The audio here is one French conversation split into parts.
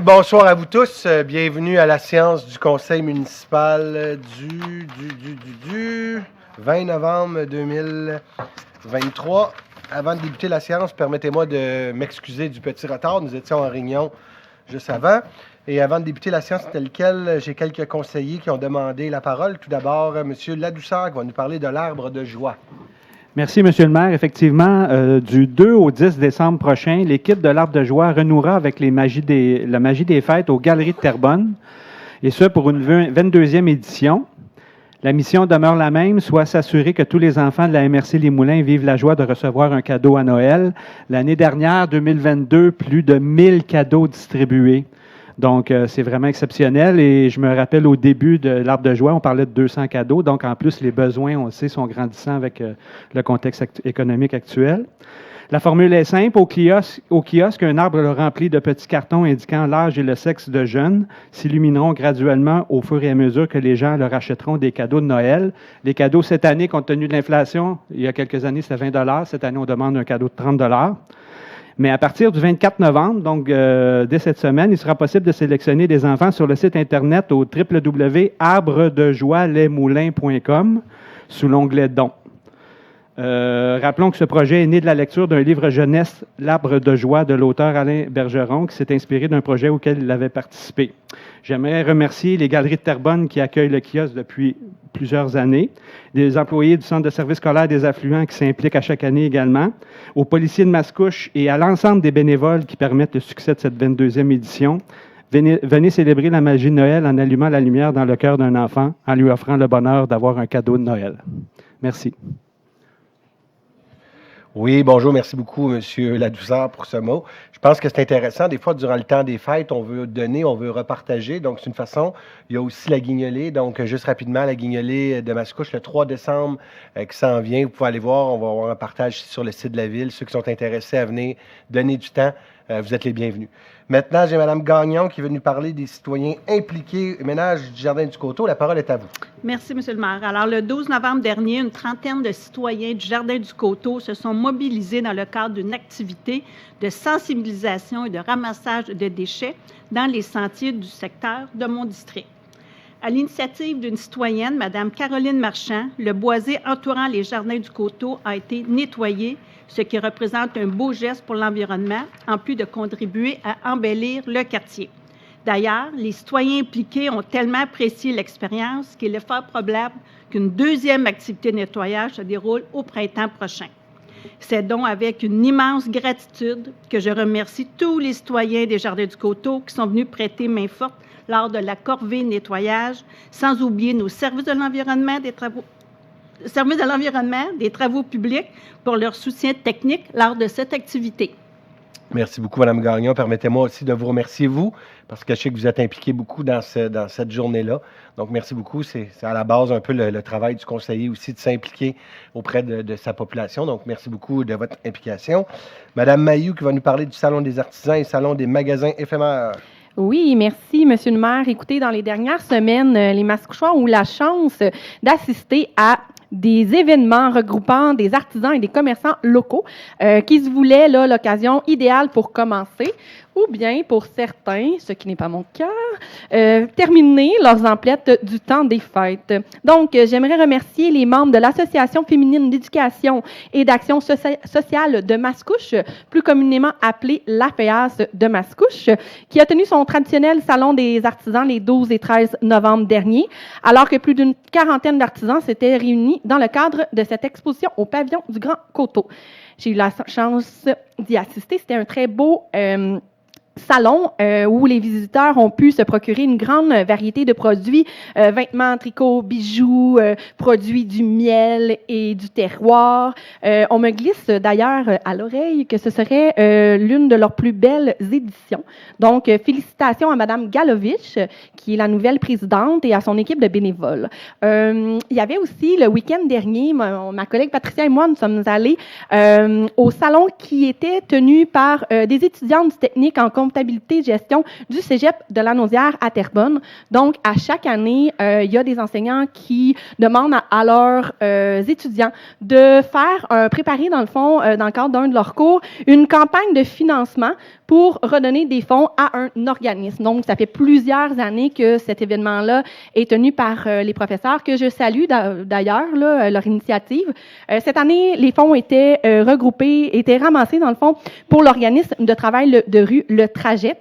Bonsoir à vous tous. Bienvenue à la séance du conseil municipal du 20 novembre 2023. Avant de débuter la séance, permettez-moi de m'excuser du petit retard. Nous étions en réunion juste avant. Et avant de débuter la séance telle quelle, j'ai quelques conseillers qui ont demandé la parole. Tout d'abord, M. Ladouceur qui va nous parler de l'arbre de joie. Merci, Monsieur le maire. Effectivement, du 2 au 10 décembre prochain, l'équipe de l'Arbre de joie renouera avec la magie des fêtes aux Galeries de Terrebonne, et ce pour une 22e édition. La mission demeure la même, soit s'assurer que tous les enfants de la MRC Les Moulins vivent la joie de recevoir un cadeau à Noël. L'année dernière, 2022, plus de 1000 cadeaux distribués. Donc, c'est vraiment exceptionnel. Et je me rappelle au début de l'Arbre de joie, on parlait de 200 cadeaux. Donc, en plus, les besoins, on le sait, sont grandissants avec le contexte économique actuel. La formule est simple. Au kiosque, un arbre rempli de petits cartons indiquant l'âge et le sexe de jeunes s'illumineront graduellement au fur et à mesure que les gens leur achèteront des cadeaux de Noël. Les cadeaux, cette année, compte tenu de l'inflation, il y a quelques années, c'était 20 $. Cette année, on demande un cadeau de 30 $. Mais à partir du 24 novembre, donc dès cette semaine, il sera possible de sélectionner des enfants sur le site Internet au www.arbredejoieslemoulins.com sous l'onglet Dons. Rappelons que ce projet est né de la lecture d'un livre jeunesse, L'Arbre de joie, de l'auteur Alain Bergeron, qui s'est inspiré d'un projet auquel il avait participé. J'aimerais remercier les Galeries de Terrebonne qui accueillent le kiosque depuis plusieurs années, des employés du Centre de service scolaire des affluents qui s'impliquent à chaque année également, aux policiers de Mascouche et à l'ensemble des bénévoles qui permettent le succès de cette 22e édition. Venez célébrer la magie de Noël en allumant la lumière dans le cœur d'un enfant, en lui offrant le bonheur d'avoir un cadeau de Noël. Merci. Oui, bonjour, merci beaucoup, M. Ladouceur, pour ce mot. Je pense que c'est intéressant. Des fois, durant le temps des fêtes, on veut donner, on veut repartager. Donc, c'est une façon. Il y a aussi la guignolée. Donc, juste rapidement, la guignolée de Mascouche, le 3 décembre qui s'en vient. Vous pouvez aller voir. On va avoir un partage sur le site de la ville. Ceux qui sont intéressés à venir donner du temps, vous êtes les bienvenus. Maintenant, j'ai Mme Gagnon qui veut nous parler des citoyens impliqués au ménage du Jardin du Coteau. La parole est à vous. Merci, M. le maire. Alors, le 12 novembre dernier, une trentaine de citoyens du Jardin du Coteau se sont mobilisés dans le cadre d'une activité de sensibilisation et de ramassage de déchets dans les sentiers du secteur de mon district. À l'initiative d'une citoyenne, Mme Caroline Marchand, le boisé entourant les Jardins du Coteau a été nettoyé, ce qui représente un beau geste pour l'environnement, en plus de contribuer à embellir le quartier. D'ailleurs, les citoyens impliqués ont tellement apprécié l'expérience qu'il est fort probable qu'une deuxième activité de nettoyage se déroule au printemps prochain. C'est donc avec une immense gratitude que je remercie tous les citoyens des Jardins du Coteau qui sont venus prêter main forte lors de la corvée nettoyage, sans oublier nos services de l'environnement, des travaux publics pour leur soutien technique lors de cette activité. Merci beaucoup, Mme Gagnon. Permettez-moi aussi de vous remercier, vous, parce que je sais que vous êtes impliqué beaucoup dans cette journée-là. Donc, merci beaucoup. C'est à la base un peu le travail du conseiller aussi de s'impliquer auprès de sa population. Donc, merci beaucoup de votre implication. Mme Mailloux qui va nous parler du Salon des artisans et Salon des magasins éphémères. Oui, merci, Monsieur le maire. Écoutez, dans les dernières semaines, les Mascouchois ont eu la chance d'assister à des événements regroupant des artisans et des commerçants locaux qui se voulaient là, l'occasion idéale pour commencer ou bien, pour certains, ce qui n'est pas mon cas, terminer leurs emplettes du temps des fêtes. Donc, j'aimerais remercier les membres de l'Association féminine d'éducation et d'action sociale de Mascouche, plus communément appelée l'AFEAS de Mascouche, qui a tenu son traditionnel salon des artisans les 12 et 13 novembre dernier, alors que plus d'une quarantaine d'artisans s'étaient réunis dans le cadre de cette exposition au pavillon du Grand Coteau. J'ai eu la chance d'y assister. C'était un très beau salon où les visiteurs ont pu se procurer une grande variété de produits, vêtements, tricots, bijoux, produits du miel et du terroir. On me glisse d'ailleurs à l'oreille que ce serait l'une de leurs plus belles éditions. Donc, félicitations à Mme Galovich, qui est la nouvelle présidente, et à son équipe de bénévoles. Il y avait aussi, le week-end dernier, ma collègue Patricia et moi, nous sommes allés au salon qui était tenu par des étudiantes du technique en comptabilité et gestion du Cégep de la Naudière à Terrebonne. Donc, à chaque année, il y a des enseignants qui demandent à leurs étudiants de faire, préparer dans le fond, dans le cadre d'un de leurs cours, une campagne de financement pour redonner des fonds à un organisme. Donc, ça fait plusieurs années que cet événement-là est tenu par les professeurs, que je salue d'ailleurs, là, leur initiative. Cette année, les fonds étaient regroupés, étaient ramassés, dans le fond, pour l'organisme de travail de rue Le Trajet.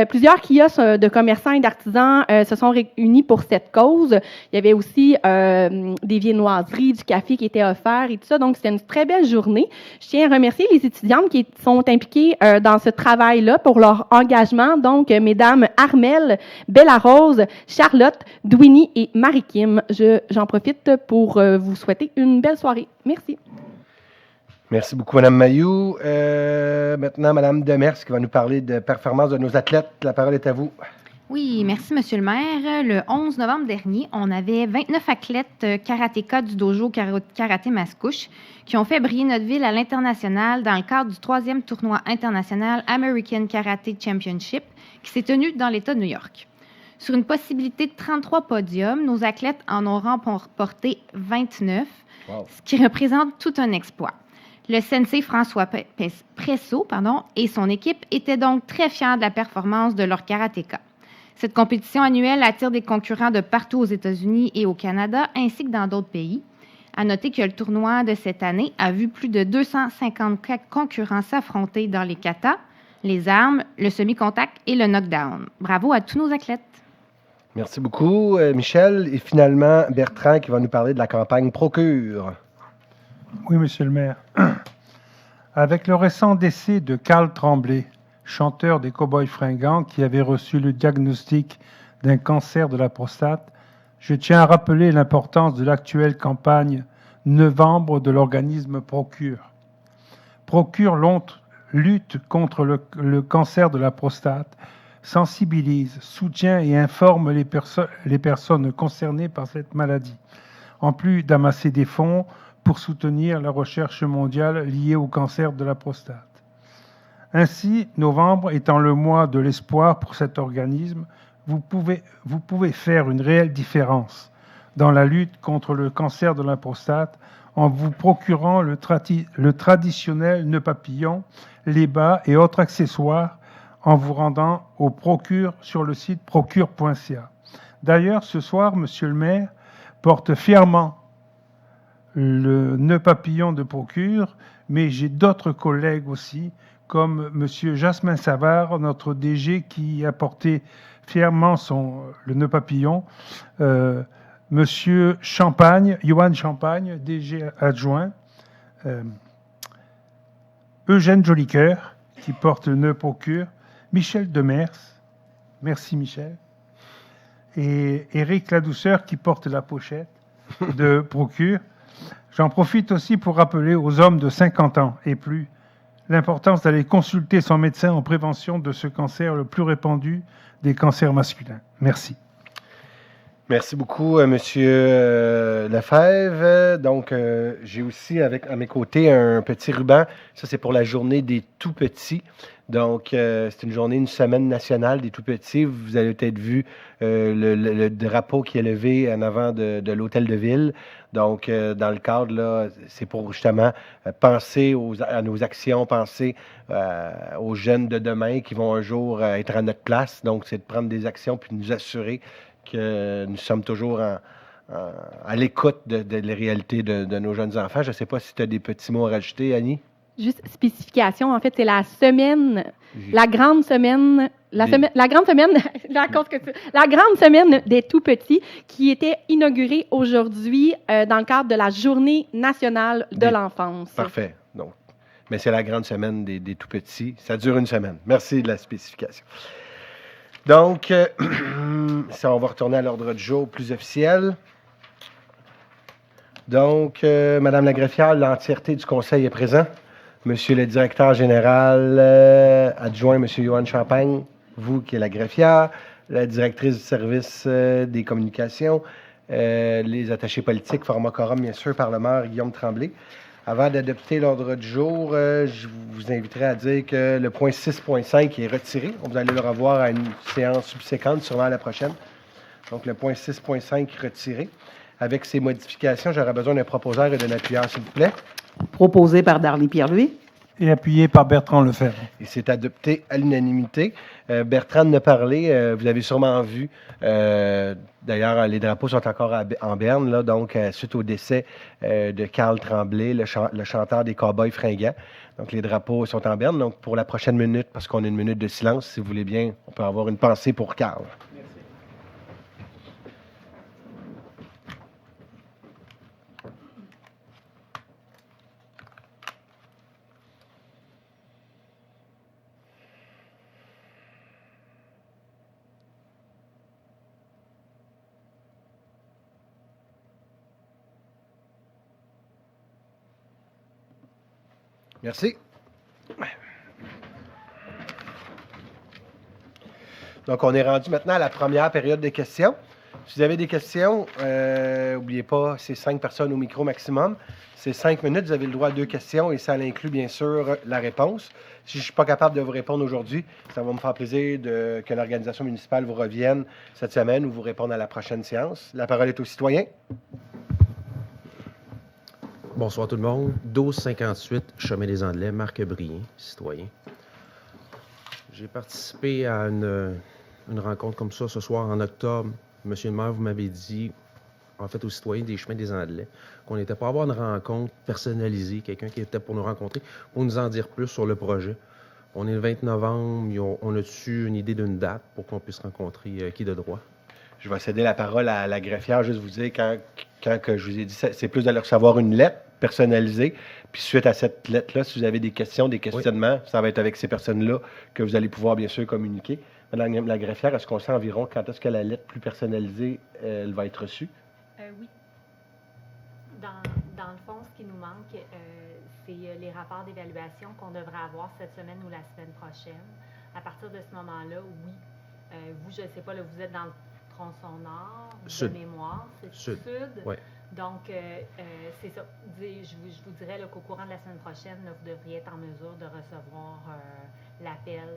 Plusieurs kiosques de commerçants et d'artisans se sont réunis pour cette cause. Il y avait aussi des viennoiseries, du café qui étaient offerts et tout ça. Donc, c'était une très belle journée. Je tiens à remercier les étudiantes qui sont impliquées dans ce travail-là pour leur engagement. Donc, mesdames Armelle, Bella Rose, Charlotte, Dwini et Marie-Kim. J'en profite pour vous souhaiter une belle soirée. Merci. Merci beaucoup, Mme Mayou. Maintenant, Mme Demers qui va nous parler de performance de nos athlètes. La parole est à vous. Oui, merci, Monsieur le maire. Le 11 novembre dernier, on avait 29 athlètes karatéka du dojo Karaté Mascouche qui ont fait briller notre ville à l'international dans le cadre du 3e tournoi international American Karate Championship qui s'est tenu dans l'État de New York. Sur une possibilité de 33 podiums, nos athlètes en ont remporté 29, Wow. ce qui représente tout un exploit. Le sensei François Presso et son équipe étaient donc très fiers de la performance de leur karatéka. Cette compétition annuelle attire des concurrents de partout aux États-Unis et au Canada, ainsi que dans d'autres pays. À noter que le tournoi de cette année a vu plus de 254 concurrents s'affronter dans les katas, les armes, le semi-contact et le knockdown. Bravo à tous nos athlètes. Merci beaucoup, Michel. Et finalement, Bertrand qui va nous parler de la campagne Procure. Oui, Monsieur le maire. Avec le récent décès de Carl Tremblay, chanteur des Cowboys fringants qui avait reçu le diagnostic d'un cancer de la prostate, je tiens à rappeler l'importance de l'actuelle campagne Novembre de l'organisme Procure. Procure lutte contre le cancer de la prostate, sensibilise, soutient et informe les personnes concernées par cette maladie, en plus d'amasser des fonds pour soutenir la recherche mondiale liée au cancer de la prostate. Ainsi, novembre étant le mois de l'espoir pour cet organisme, vous pouvez faire une réelle différence dans la lutte contre le cancer de la prostate en vous procurant le traditionnel nœud papillon, les bas et autres accessoires en vous rendant au Procure sur le site procure.ca. D'ailleurs, ce soir, Monsieur le maire porte fièrement le nœud papillon de Procure, mais j'ai d'autres collègues aussi, comme M. Jasmin Savard, notre DG, qui a porté fièrement le nœud papillon, M. Champagne, Johan Champagne, DG adjoint, Eugène Jolicoeur, qui porte le nœud Procure, Michel Demers, merci Michel, et Éric Ladouceur, qui porte la pochette de Procure. J'en profite aussi pour rappeler aux hommes de 50 ans et plus l'importance d'aller consulter son médecin en prévention de ce cancer le plus répandu des cancers masculins. Merci. Merci beaucoup, Monsieur Lefebvre. Donc, j'ai aussi à mes côtés un petit ruban. Ça, c'est pour la journée des tout-petits. Donc, c'est une semaine nationale des tout-petits. Vous avez peut-être vu le drapeau qui est levé en avant de l'hôtel de ville. Donc, dans le cadre, là, c'est pour justement penser à nos actions, penser aux jeunes de demain qui vont un jour être à notre place. Donc, c'est de prendre des actions puis de nous assurer que nous sommes toujours à l'écoute de la réalité de nos jeunes enfants. Je ne sais pas si tu as des petits mots à rajouter, Annie. Juste spécification, en fait, c'est la semaine, la grande semaine des tout-petits qui était inaugurée aujourd'hui dans le cadre de la Journée nationale de l'enfance. Parfait. Donc, mais c'est la grande semaine des tout-petits. Ça dure une semaine. Merci de la spécification. Donc, ça, on va retourner à l'ordre du jour plus officiel. Donc, Madame la greffière, l'entièreté du conseil est présent. Monsieur le directeur général adjoint, Monsieur Johan Champagne, vous qui êtes la greffière, la directrice du service des communications, les attachés politiques, format quorum, bien sûr, par le maire Guillaume Tremblay. Avant d'adopter l'ordre du jour, je vous inviterai à dire que le point 6.5 est retiré. Vous allez le revoir à une séance subséquente, sûrement à la prochaine. Donc, le point 6.5 retiré. Avec ces modifications, j'aurais besoin d'un proposeur et d'un appuyeur, s'il vous plaît. Proposé par Darley Pierre-Louis. Et appuyé par Bertrand Lefebvre. Et c'est adopté à l'unanimité. Bertrand en a parlé, vous l'avez sûrement vu. D'ailleurs, les drapeaux sont encore en berne, là, donc suite au décès de Carl Tremblay, le chanteur des Cowboys fringants. Donc, les drapeaux sont en berne. Donc, pour la prochaine minute, parce qu'on a une minute de silence, si vous voulez bien, on peut avoir une pensée pour Carl. Merci. Donc, on est rendu maintenant à la première période de questions. Si vous avez des questions, n'oubliez pas, c'est 5 personnes au micro maximum. C'est 5 minutes, vous avez le droit à 2 questions et ça inclut bien sûr la réponse. Si je ne suis pas capable de vous répondre aujourd'hui, ça va me faire plaisir que l'organisation municipale vous revienne cette semaine ou vous répondre à la prochaine séance. La parole est aux citoyens. Bonsoir tout le monde. 1258, Chemin des Andelais, Marc Brien, citoyen. J'ai participé à une rencontre comme ça ce soir en octobre. Monsieur le maire, vous m'avez dit, en fait, aux citoyens des Chemins des Andelais, qu'on n'était pas à avoir une rencontre personnalisée, quelqu'un qui était pour nous rencontrer, pour nous en dire plus sur le projet. On est le 20 novembre, on a-tu une idée d'une date pour qu'on puisse rencontrer qui de droit? Je vais céder la parole à la greffière, juste vous dire, quand que je vous ai dit, c'est plus de recevoir une lettre personnalisée. Puis suite à cette lettre-là, si vous avez des questions, des questionnements, ça va être avec ces personnes-là que vous allez pouvoir bien sûr communiquer. Madame la greffière, est-ce qu'on sait environ quand est-ce que la lettre plus personnalisée elle va être reçue? Oui. Dans le fond, ce qui nous manque, c'est les rapports d'évaluation qu'on devrait avoir cette semaine ou la semaine prochaine. À partir de ce moment-là, oui. Vous, je ne sais pas, là, vous êtes dans le tronçon nord, Sud. de mémoire, c'est sud. Oui. Donc, c'est ça. Je vous dirais là, qu'au courant de la semaine prochaine, là, vous devriez être en mesure de recevoir l'appel.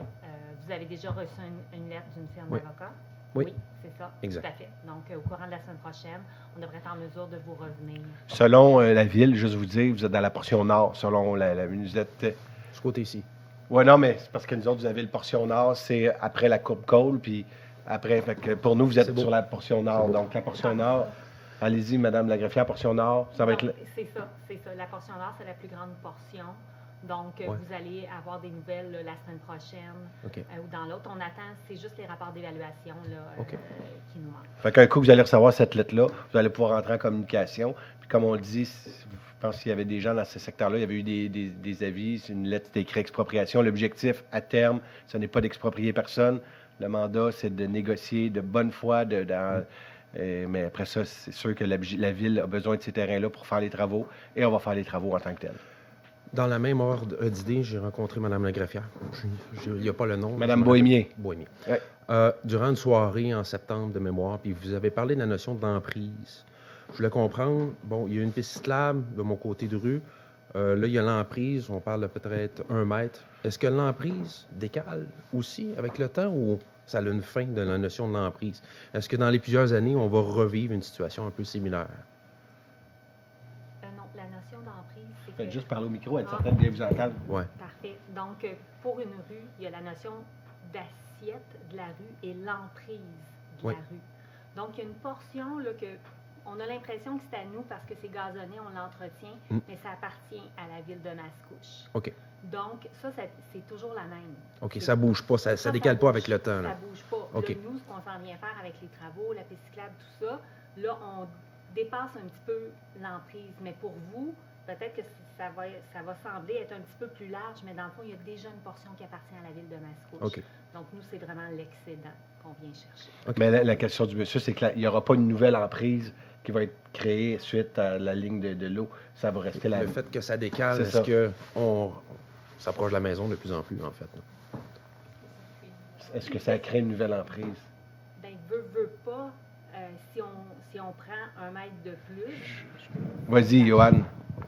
Vous avez déjà reçu une lettre d'une firme d'avocats? Oui. C'est ça. Exact. Tout à fait. Donc, au courant de la semaine prochaine, on devrait être en mesure de vous revenir. Selon la ville, juste vous dire, vous êtes dans la portion nord, selon la vous êtes... Ce côté-ci. Oui, non, mais c'est parce que nous autres, vous avez le portion nord, c'est après la courbe Cole, puis après, fait que pour nous, vous êtes sur la portion nord. Donc, la portion nord, allez-y, Madame la greffière, portion nord, ça va être... C'est ça. La portion nord, c'est la plus grande portion. Donc, vous allez avoir des nouvelles là, la semaine prochaine ou dans l'autre. On attend, c'est juste les rapports d'évaluation là, qui nous manquent. Fait qu'un coup, vous allez recevoir cette lettre-là, vous allez pouvoir entrer en communication. Puis comme on le dit, je pense qu'il y avait des gens dans ce secteur-là, il y avait eu des avis, c'est une lettre d'écrit expropriation. L'objectif, à terme, ce n'est pas d'exproprier personne. Le mandat, c'est de négocier de bonne foi, mais après ça, c'est sûr que la ville a besoin de ces terrains-là pour faire les travaux, et on va faire les travaux en tant que tel. Dans la même ordre d'idée, j'ai rencontré Mme la greffière. Il n'y a pas le nom. Mme Bohémier. Bohémier. Ouais. Durant une soirée en septembre de mémoire, puis vous avez parlé de la notion d'emprise. Je voulais comprendre, bon, il y a une piste cyclable de mon côté de rue. Là, il y a l'emprise, on parle de peut-être 1 mètre. Est-ce que l'emprise décale aussi avec le temps ou ça a une fin de la notion de l'emprise? Est-ce que dans les plusieurs années, on va revivre une situation un peu similaire? Non, la notion d'emprise, c'est Faites que... juste parler au micro, être certaine de bien vous entendre. Oui. Parfait. Donc, pour une rue, il y a la notion d'assiette de la rue et l'emprise de la rue. Donc, il y a une portion là, que on a l'impression que c'est à nous parce que c'est gazonné, on l'entretient, mais ça appartient à la ville de Mascouche. OK. Donc, ça c'est toujours la même. OK, ça bouge pas, ça décale pas avec le temps. Ça Là. bouge pas. OK. Là, nous, ce qu'on s'en vient faire avec les travaux, la piste cyclable, tout ça, là, on dépasse un petit peu l'emprise. Mais pour vous, peut-être que ça va sembler être un petit peu plus large, mais dans le fond, il y a déjà une portion qui appartient à la ville de Mascouche. OK. Donc, nous, c'est vraiment l'excédent qu'on vient chercher. OK. Mais la question du monsieur, c'est qu'il n'y aura pas une nouvelle emprise qui va être créée suite à la ligne de l'eau. Ça va rester là. Le fait que ça décale, C'est est-ce qu'on s'approche de la maison de plus en plus, en fait? Là? Est-ce que ça crée une nouvelle emprise? Bien, veut pas, si on prend 1 mètre de plus... Vas-y, Johan.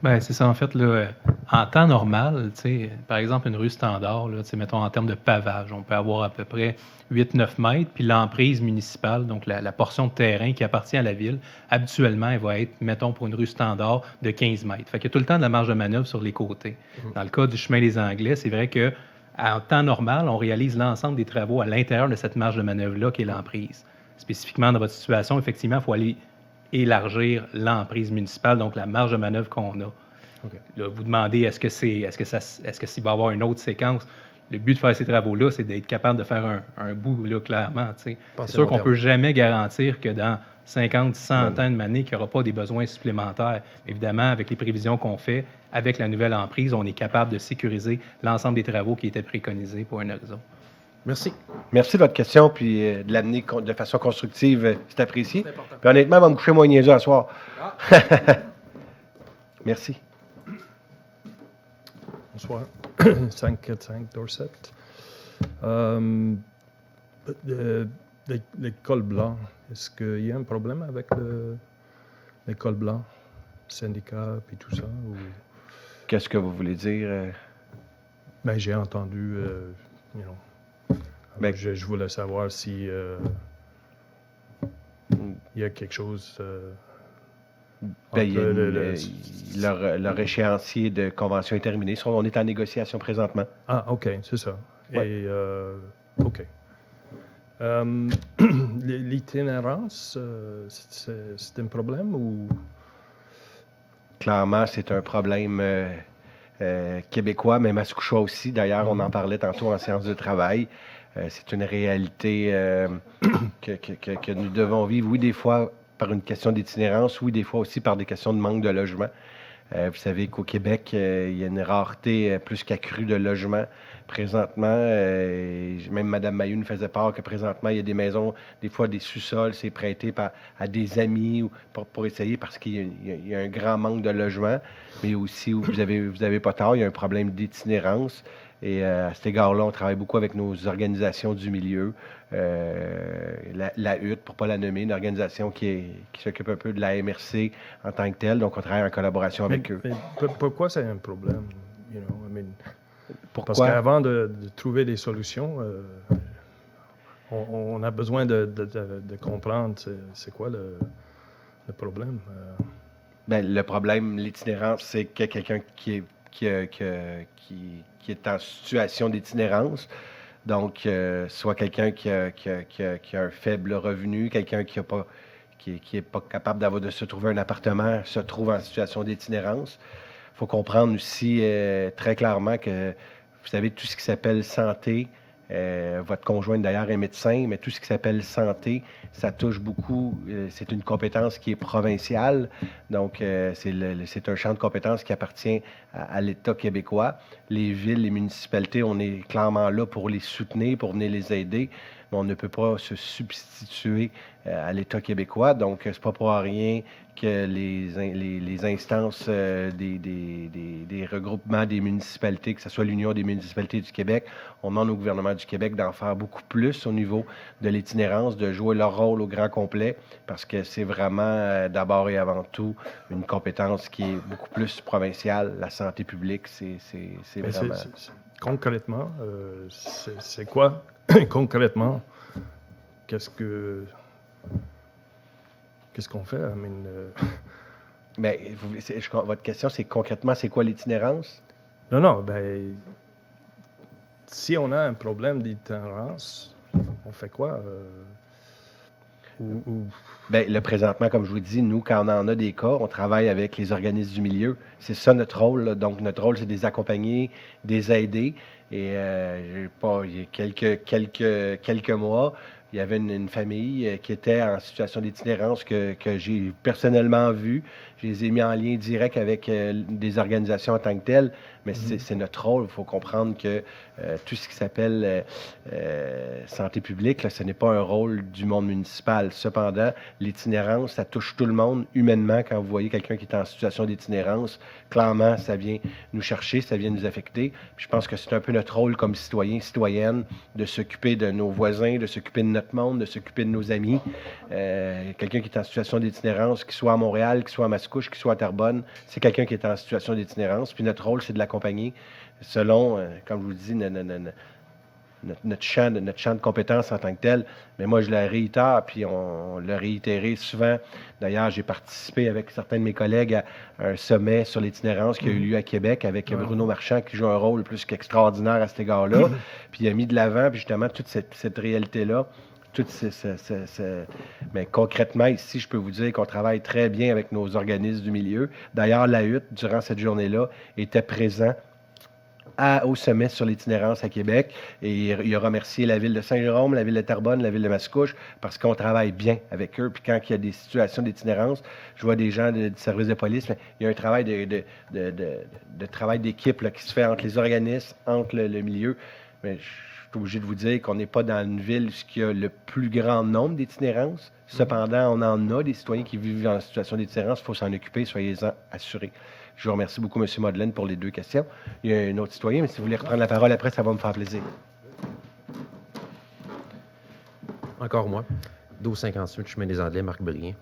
Ben, c'est ça, en fait, là, en temps normal, tu sais, par exemple, une rue standard, là, tu sais, mettons en termes de pavage, on peut avoir à peu près 8-9 mètres, puis l'emprise municipale, donc la portion de terrain qui appartient à la ville, habituellement, elle va être, mettons, pour une rue standard, de 15 mètres. Fait qu'il y a tout le temps de la marge de manœuvre sur les côtés. Dans le cas du chemin des Anglais, c'est vrai que en temps normal, on réalise l'ensemble des travaux à l'intérieur de cette marge de manœuvre-là qui est l'emprise. Spécifiquement, dans votre situation, effectivement, il faut aller élargir l'emprise municipale, donc la marge de manœuvre qu'on a. OK. Là, vous demandez est-ce que s'il va y avoir une autre séquence. Le but de faire ces travaux-là, c'est d'être capable de faire un bout, là, clairement. C'est sûr qu'on ne peut jamais garantir que dans 50, 100 ans de manée, qu'il n'y aura pas des besoins supplémentaires. Évidemment, avec les prévisions qu'on fait, avec la nouvelle emprise, on est capable de sécuriser l'ensemble des travaux qui étaient préconisés pour un horizon. Merci. Merci de votre question, puis de l'amener de façon constructive, c'est apprécié. Puis honnêtement, elle va me coucher moins niaiseux à soir. Merci. Bonsoir. 545 Dorset. L'école blanc, est-ce qu'il y a un problème avec l'école blanc, syndicat et tout ça? Ou... Qu'est-ce que vous voulez dire? Ben, j'ai entendu, Ben, je voulais savoir si il y a quelque chose... il y a leur échéancier de convention est terminé. On est en négociation présentement. Ah, OK, c'est ça. Ouais. Et, OK. L'itinérance, c'est un problème ou... Clairement, c'est un problème québécois, mais mascouchois aussi. D'ailleurs, on en parlait tantôt en séance de travail. C'est une réalité que nous devons vivre. Oui, des fois par une question d'itinérance, oui, des fois aussi par des questions de manque de logement. Vous savez qu'au Québec, il y a une rareté plus qu'accrue de logements présentement. Même Mme Mailloux nous faisait part que présentement, il y a des maisons, des fois des sous-sols, c'est prêté à des amis pour essayer parce qu'il y a un grand manque de logements. Mais aussi, vous avez pas tort, il y a un problème d'itinérance. Et à cet égard-là, on travaille beaucoup avec nos organisations du milieu. La HUT, pour ne pas la nommer, une organisation qui s'occupe un peu de la MRC en tant que telle. Donc, on travaille en collaboration avec eux. Mais pourquoi c'est un problème? Pourquoi? Parce qu'avant de trouver des solutions, on a besoin de comprendre c'est quoi le problème. Ben, le problème, l'itinérance, c'est que quelqu'un qui est en situation d'itinérance, donc soit quelqu'un qui a un faible revenu, quelqu'un qui est pas capable de se trouver un appartement, se trouve en situation d'itinérance. Il faut comprendre aussi très clairement que, vous savez, tout ce qui s'appelle santé, votre conjointe d'ailleurs est médecin, mais tout ce qui s'appelle santé, ça touche beaucoup, c'est une compétence qui est provinciale, donc c'est un champ de compétences qui appartient à l'État québécois. Les villes, les municipalités, on est clairement là pour les soutenir, pour venir les aider, mais on ne peut pas se substituer à l'État québécois, donc c'est pas pour rien que les instances des regroupements des municipalités, que ce soit l'Union des municipalités du Québec, on demande au gouvernement du Québec d'en faire beaucoup plus au niveau de l'itinérance, de jouer leur rôle au grand complet, parce que c'est vraiment d'abord et avant tout une compétence qui est beaucoup plus provinciale. La santé publique, c'est vraiment... Concrètement, c'est quoi concrètement? Qu'est-ce qu'on fait? Ben, votre question, c'est concrètement, c'est quoi l'itinérance? Non, ben, si on a un problème d'itinérance, on fait quoi? Bien, présentement, comme je vous dis, nous, quand on en a des cas, on travaille avec les organismes du milieu. C'est ça notre rôle, là. Donc, notre rôle, c'est de les accompagner, de les aider. Et il y a quelques mois, il y avait une famille qui était en situation d'itinérance que j'ai personnellement vue. Je les ai mis en lien direct avec des organisations en tant que telles, mais c'est notre rôle. Il faut comprendre que tout ce qui s'appelle santé publique, là, ce n'est pas un rôle du monde municipal. Cependant, l'itinérance, ça touche tout le monde humainement. Quand vous voyez quelqu'un qui est en situation d'itinérance, clairement, ça vient nous chercher, ça vient nous affecter. Puis je pense que c'est un peu notre rôle comme citoyens, citoyennes, de s'occuper de nos voisins, de s'occuper de notre monde, de s'occuper de nos amis. Quelqu'un qui est en situation d'itinérance, qu'il soit à Montréal, qu'il soit à Mascouche, qu'il soit à Terrebonne, c'est quelqu'un qui est en situation d'itinérance. Puis notre rôle, c'est de l'accompagner selon, comme je vous dis, notre champ de compétences en tant que tel. Mais moi, je le réitère, puis on l'a réitéré souvent. D'ailleurs, j'ai participé avec certains de mes collègues à un sommet sur l'itinérance qui a eu lieu à Québec avec Bruno Marchand, qui joue un rôle plus qu'extraordinaire à cet égard-là. Puis il a mis de l'avant, puis justement, toute cette réalité-là. Mais concrètement, ici, je peux vous dire qu'on travaille très bien avec nos organismes du milieu. D'ailleurs, la HUT, durant cette journée-là, était présent au sommet sur l'itinérance à Québec. Et il a remercié la ville de Saint-Jérôme, la ville de Terrebonne, la ville de Mascouche, parce qu'on travaille bien avec eux. Puis quand il y a des situations d'itinérance, je vois des gens du service de police, mais il y a un travail de travail d'équipe là, qui se fait entre les organismes, entre le milieu. Mais je suis obligé de vous dire qu'on n'est pas dans une ville où il y a le plus grand nombre d'itinérances. Cependant, on en a des citoyens qui vivent en situation d'itinérance. Il faut s'en occuper, soyez-en assurés. Je vous remercie beaucoup, M. Modelaine, pour les 2 questions. Il y a un autre citoyen, mais si vous voulez reprendre la parole après, ça va me faire plaisir. Encore moi. 1258, chemin des Andelais, Marc Brien.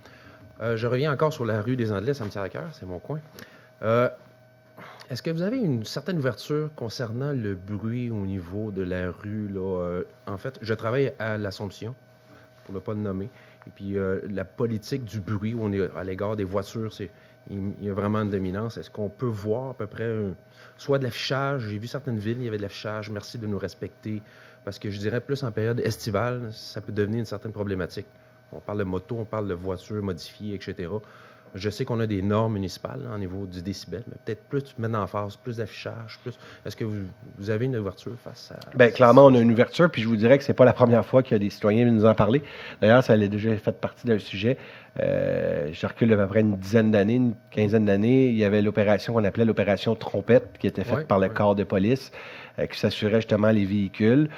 Je reviens encore sur la rue des Andelais, ça me tient à cœur, c'est mon coin. Est-ce que vous avez une certaine ouverture concernant le bruit au niveau de la rue, là? En fait, je travaille à l'Assomption, pour ne pas le nommer. Et puis, la politique du bruit, où on est à l'égard des voitures, il y a vraiment une dominance. Est-ce qu'on peut voir à peu près soit de l'affichage? J'ai vu certaines villes, il y avait de l'affichage. Merci de nous respecter. Parce que je dirais plus en période estivale, ça peut devenir une certaine problématique. On parle de moto, on parle de voitures modifiées, etc. Je sais qu'on a des normes municipales au niveau du décibel, mais peut-être plus mettre en phase, plus d'affichage, plus. Est-ce que vous avez une ouverture face à... Bien, clairement, on a une ouverture, puis je vous dirais que c'est pas la première fois qu'il y a des citoyens qui viennent nous en parler. D'ailleurs, ça a déjà fait partie d'un sujet. Je recule à peu près une dizaine d'années, une quinzaine d'années. Il y avait l'opération qu'on appelait l'opération Trompette, qui était faite par le corps de police, qui s'assurait justement les véhicules.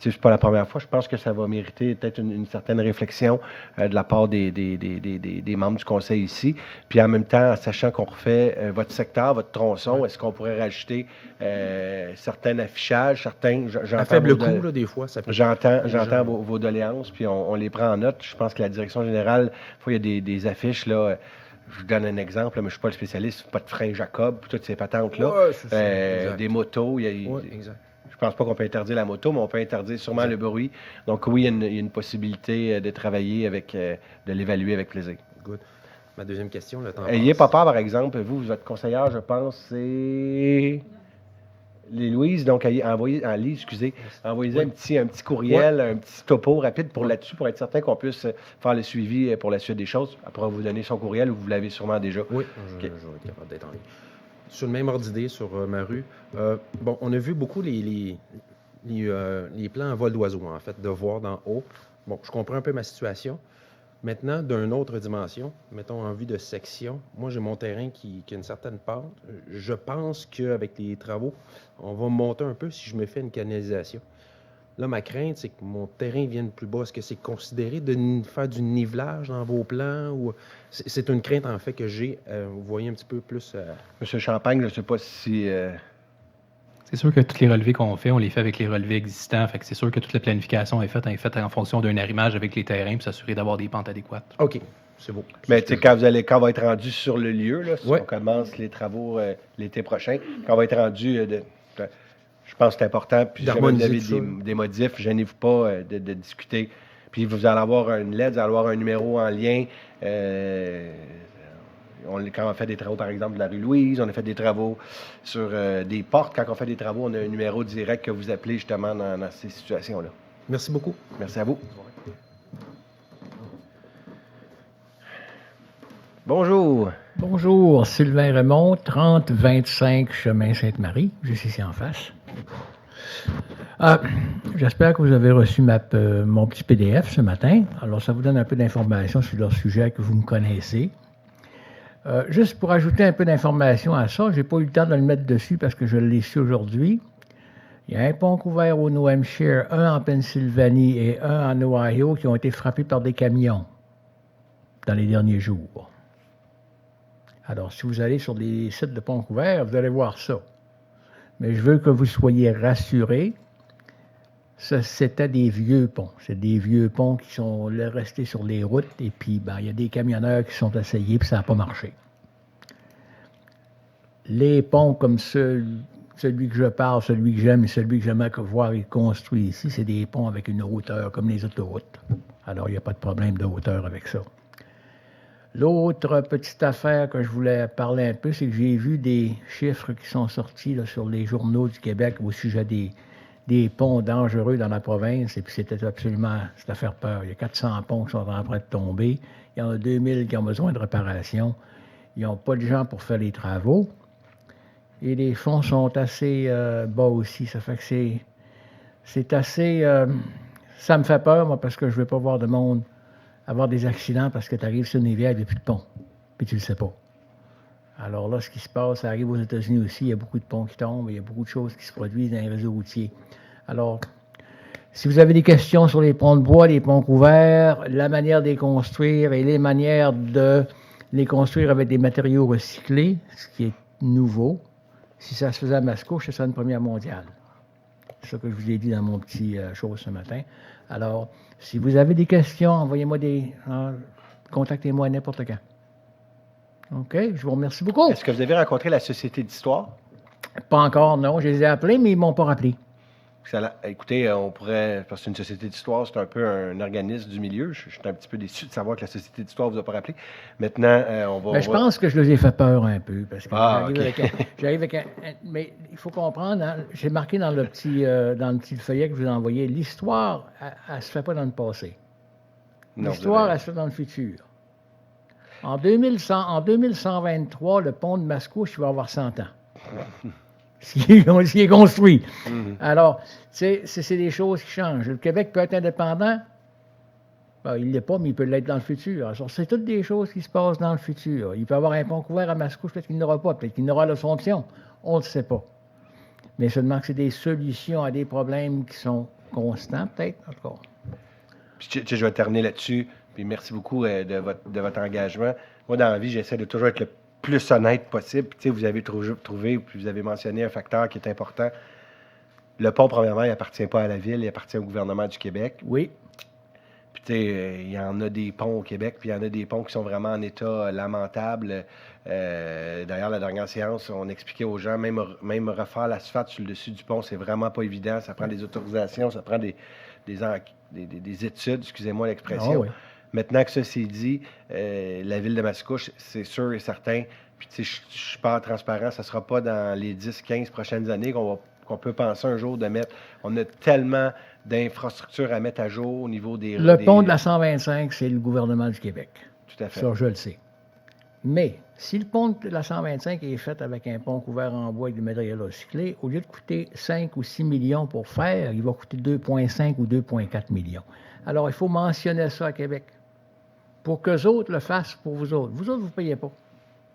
C'est pas la première fois. Je pense que ça va mériter peut-être une certaine réflexion de la part des membres du conseil ici. Puis en même temps, en sachant qu'on refait votre secteur, votre tronçon, est-ce qu'on pourrait rajouter certains affichages, certains... À faible coût, là, des fois. J'entends vos doléances, puis on les prend en note. Je pense que la direction générale, des fois, il y a des affiches, là... Je vous donne un exemple, mais je ne suis pas le spécialiste, pas de frein Jacob, toutes ces patentes-là. Ouais, des motos, exact. Je pense pas qu'on peut interdire la moto, mais on peut interdire sûrement le bruit. Donc oui, il y a une possibilité de travailler avec, de l'évaluer avec plaisir. Good. Ma deuxième question, le temps Ayez pas peur, par exemple, vous êtes conseillère, je pense, c'est... Les Louise, donc envoyez un petit courriel, un petit topo rapide là-dessus, pour être certain qu'on puisse faire le suivi pour la suite des choses. Après, vous donner son courriel, ou vous l'avez sûrement déjà. Oui, je vais être capable d'être en ligne. Sur le même ordre d'idée, sur ma rue, on a vu beaucoup les plans en vol d'oiseau, en fait, de voir d'en haut. Bon, je comprends un peu ma situation. Maintenant, d'une autre dimension, mettons en vue de section, moi j'ai mon terrain qui a une certaine pente. Je pense qu'avec les travaux, on va monter un peu si je me fais une canalisation. Là, ma crainte, c'est que mon terrain vienne plus bas. Est-ce que c'est considéré de faire du nivelage dans vos plans? Ou c'est une crainte, en fait, que j'ai. Vous voyez un petit peu plus... Monsieur Champagne, je ne sais pas si... C'est sûr que tous les relevés qu'on fait, on les fait avec les relevés existants. Fait que c'est sûr que toute la planification est faite en fonction d'un arrimage avec les terrains pour s'assurer d'avoir des pentes adéquates. OK, c'est beau. Mais tu sais, quand on va être rendu sur le lieu, là, si on commence les travaux l'été prochain, quand on va être rendu... je pense que c'est important. Puis si vous avez des modifs, gênez-vous pas de discuter. Puis vous allez avoir une lettre, vous allez avoir un numéro en lien. Quand on fait des travaux, par exemple, de la rue Louise, on a fait des travaux sur des portes. Quand on fait des travaux, on a un numéro direct que vous appelez justement dans ces situations-là. Merci beaucoup. Merci à vous. Bonjour. Bonjour, Sylvain Raymond, 3025 chemin Sainte-Marie, juste ici en face. J'espère que vous avez reçu mon petit PDF ce matin. Alors, ça vous donne un peu d'informations sur leur sujet que vous me connaissez. Juste pour ajouter un peu d'informations à ça, je n'ai pas eu le temps de le mettre dessus parce que je l'ai su aujourd'hui. Il y a un pont couvert au New Hampshire, un en Pennsylvanie et un en Ohio qui ont été frappés par des camions dans les derniers jours. Alors, si vous allez sur les sites de ponts couverts, vous allez voir ça. Mais je veux que vous soyez rassurés. C'était des vieux ponts. C'est des vieux ponts qui sont restés sur les routes. Et puis, il y a des camionneurs qui sont essayés, puis ça n'a pas marché. Les ponts comme celui que je parle, celui que j'aime et celui que j'aimerais voir construit ici, c'est des ponts avec une hauteur comme les autoroutes. Alors, il n'y a pas de problème de hauteur avec ça. L'autre petite affaire que je voulais parler un peu, c'est que j'ai vu des chiffres qui sont sortis là, sur les journaux du Québec au sujet des ponts dangereux dans la province, et puis c'était à faire peur. Il y a 400 ponts qui sont en train de tomber. Il y en a 2000 qui ont besoin de réparation. Ils n'ont pas de gens pour faire les travaux. Et les fonds sont assez bas aussi. Ça fait que c'est assez... ça me fait peur, moi, parce que je ne veux pas voir de monde avoir des accidents parce que tu arrives sur une rivière et il n'y a plus de pont. Puis tu ne le sais pas. Alors là, ce qui se passe, ça arrive aux États-Unis aussi. Il y a beaucoup de ponts qui tombent. Il y a beaucoup de choses qui se produisent dans les réseaux routiers. Alors, si vous avez des questions sur les ponts de bois, les ponts couverts, la manière de les construire et les manières de les construire avec des matériaux recyclés, ce qui est nouveau, si ça se faisait à Mascouche, ce serait une première mondiale. C'est ça que je vous ai dit dans mon petit chose ce matin. Alors, si vous avez des questions, envoyez-moi contactez-moi à n'importe quand. OK, je vous remercie beaucoup. Est-ce que vous avez rencontré la Société d'histoire? Pas encore, non. Je les ai appelés, mais ils ne m'ont pas rappelé. Écoutez, on pourrait, parce qu'une société d'histoire, c'est un peu un organisme du milieu. Je suis un petit peu déçu de savoir que la société d'histoire ne vous a pas rappelé. Maintenant, on va... Je pense que je les ai fait peur un peu, parce que j'arrive OK. mais il faut comprendre, hein, j'ai marqué dans le petit feuillet que je vous ai envoyé, l'histoire, elle ne se fait pas dans le passé. L'histoire, elle se fait dans le futur. En 2123, le pont de Mascouche, il va avoir 100 ans. S'il est construit. Mm-hmm. Alors, c'est des choses qui changent. Le Québec peut être indépendant. Il ne l'est pas, mais il peut l'être dans le futur. Alors, c'est toutes des choses qui se passent dans le futur. Il peut y avoir un pont couvert à Mascouche, peut-être qu'il n'aura pas, peut-être qu'il n'aura l'Assomption. On ne le sait pas. Mais seulement que c'est des solutions à des problèmes qui sont constants, peut-être, encore. Puis, je vais terminer là-dessus. Puis merci beaucoup de votre engagement. Moi, dans la vie, j'essaie de toujours être le plus honnête possible. Puis, vous avez trouvé, puis vous avez mentionné un facteur qui est important. Le pont, premièrement, il n'appartient pas à la Ville, il appartient au gouvernement du Québec. Oui. Puis, il y en a des ponts au Québec, puis il y en a des ponts qui sont vraiment en état lamentable. D'ailleurs, la dernière séance, on expliquait aux gens, même refaire l'asphalte sur le dessus du pont, c'est vraiment pas évident. Ça prend des autorisations, ça prend des études, excusez-moi l'expression. Oh, oui. Maintenant que ça c'est dit, la Ville de Mascouche, c'est sûr et certain, puis je suis pas transparent, ça ne sera pas dans les 10-15 prochaines années qu'on peut penser un jour de mettre... On a tellement d'infrastructures à mettre à jour au niveau des... Le pont de la 125, c'est le gouvernement du Québec. Tout à fait. Ça, je le sais. Mais si le pont de la 125 est fait avec un pont couvert en bois avec du matériel recyclé, au lieu de coûter 5 ou 6 millions pour faire, il va coûter 2,5 ou 2,4 millions. Alors, il faut mentionner ça à Québec pour qu'eux autres le fassent pour vous autres. Vous autres, vous ne payez pas.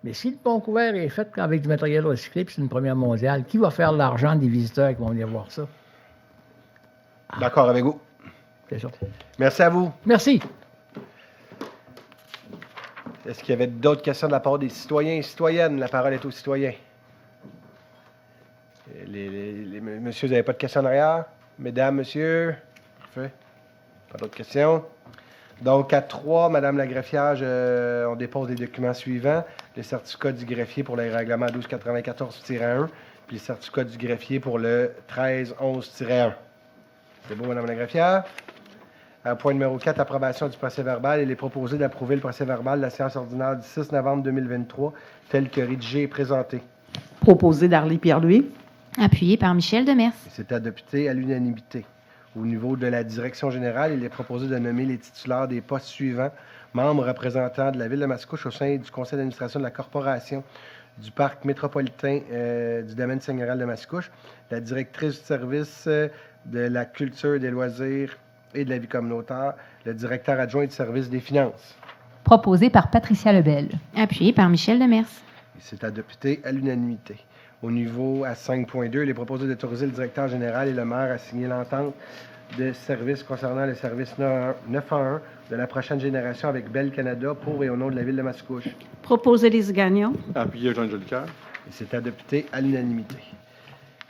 Mais si le pont couvert est fait avec du matériel recyclé, puis c'est une première mondiale, qui va faire l'argent des visiteurs qui vont venir voir ça? D'accord avec vous. C'est ça. Merci à vous. Merci. Est-ce qu'il y avait d'autres questions de la part des citoyens et citoyennes? La parole est aux citoyens. Monsieur, vous n'avez pas de questions en arrière? Mesdames, monsieur? Parfait. Pas d'autres questions? Donc, à 3, Madame la greffière, on dépose les documents suivants. Le certificat du greffier pour le règlement 1294-1, puis le certificat du greffier pour le 1311-1. C'est beau, Madame la greffière? Point numéro 4, approbation du procès-verbal. Il est proposé d'approuver le procès-verbal de la séance ordinaire du 6 novembre 2023, tel que rédigé et présenté. Proposé d'Arlie Pierre-Louis. Appuyé par Michel Demers. C'est adopté à l'unanimité. Au niveau de la direction générale, il est proposé de nommer les titulaires des postes suivants. Membres représentants de la Ville de Mascouche au sein du conseil d'administration de la Corporation du Parc métropolitain du domaine seigneurial de Mascouche, la directrice du service de la culture, des loisirs et de la vie communautaire, le directeur adjoint du service des finances. Proposé par Patricia Lebel. Appuyé par Michel Demers. C'est adopté à l'unanimité. Au niveau à 5.2, il est proposé d'autoriser le directeur général et le maire à signer l'entente de services concernant le service 911 de la prochaine génération avec Bell Canada pour et au nom de la Ville de Mascouche. Proposer les gagnants. Appuyé Jean Jolicoeur. Et c'est adopté à l'unanimité.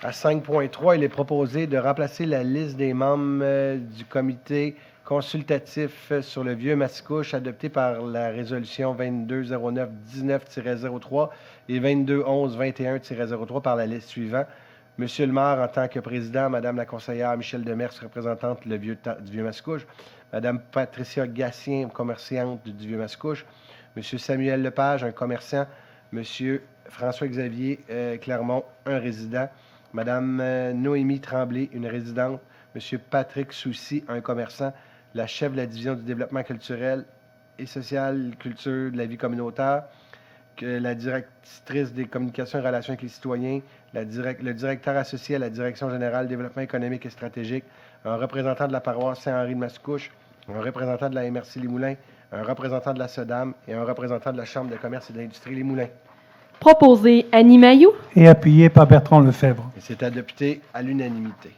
À 5.3, il est proposé de remplacer la liste des membres du comité consultatif sur le vieux Mascouche adopté par la résolution 2209-19-03 et 2211-21-03 par la liste suivante. Monsieur le maire, en tant que président, Madame la conseillère Michel Demers représentante du vieux Mascouche, Madame Patricia Gatien, commerçante du vieux Mascouche, Monsieur Samuel Lepage, un commerçant, Monsieur François-Xavier Clermont, un résident, Madame Noémie Tremblay, une résidente, Monsieur Patrick Soucy, un commerçant, la chef de la division du développement culturel et social, culture de la vie communautaire, la directrice des communications et relations avec les citoyens, le directeur associé à la direction générale développement économique et stratégique, un représentant de la paroisse Saint-Henri de Mascouche, un représentant de la MRC Les Moulins, un représentant de la SODAM et un représentant de la Chambre de commerce et d'industrie Les Moulins. Proposé Annie Mailloux. Et appuyé par Bertrand Lefebvre. Et c'est adopté à l'unanimité.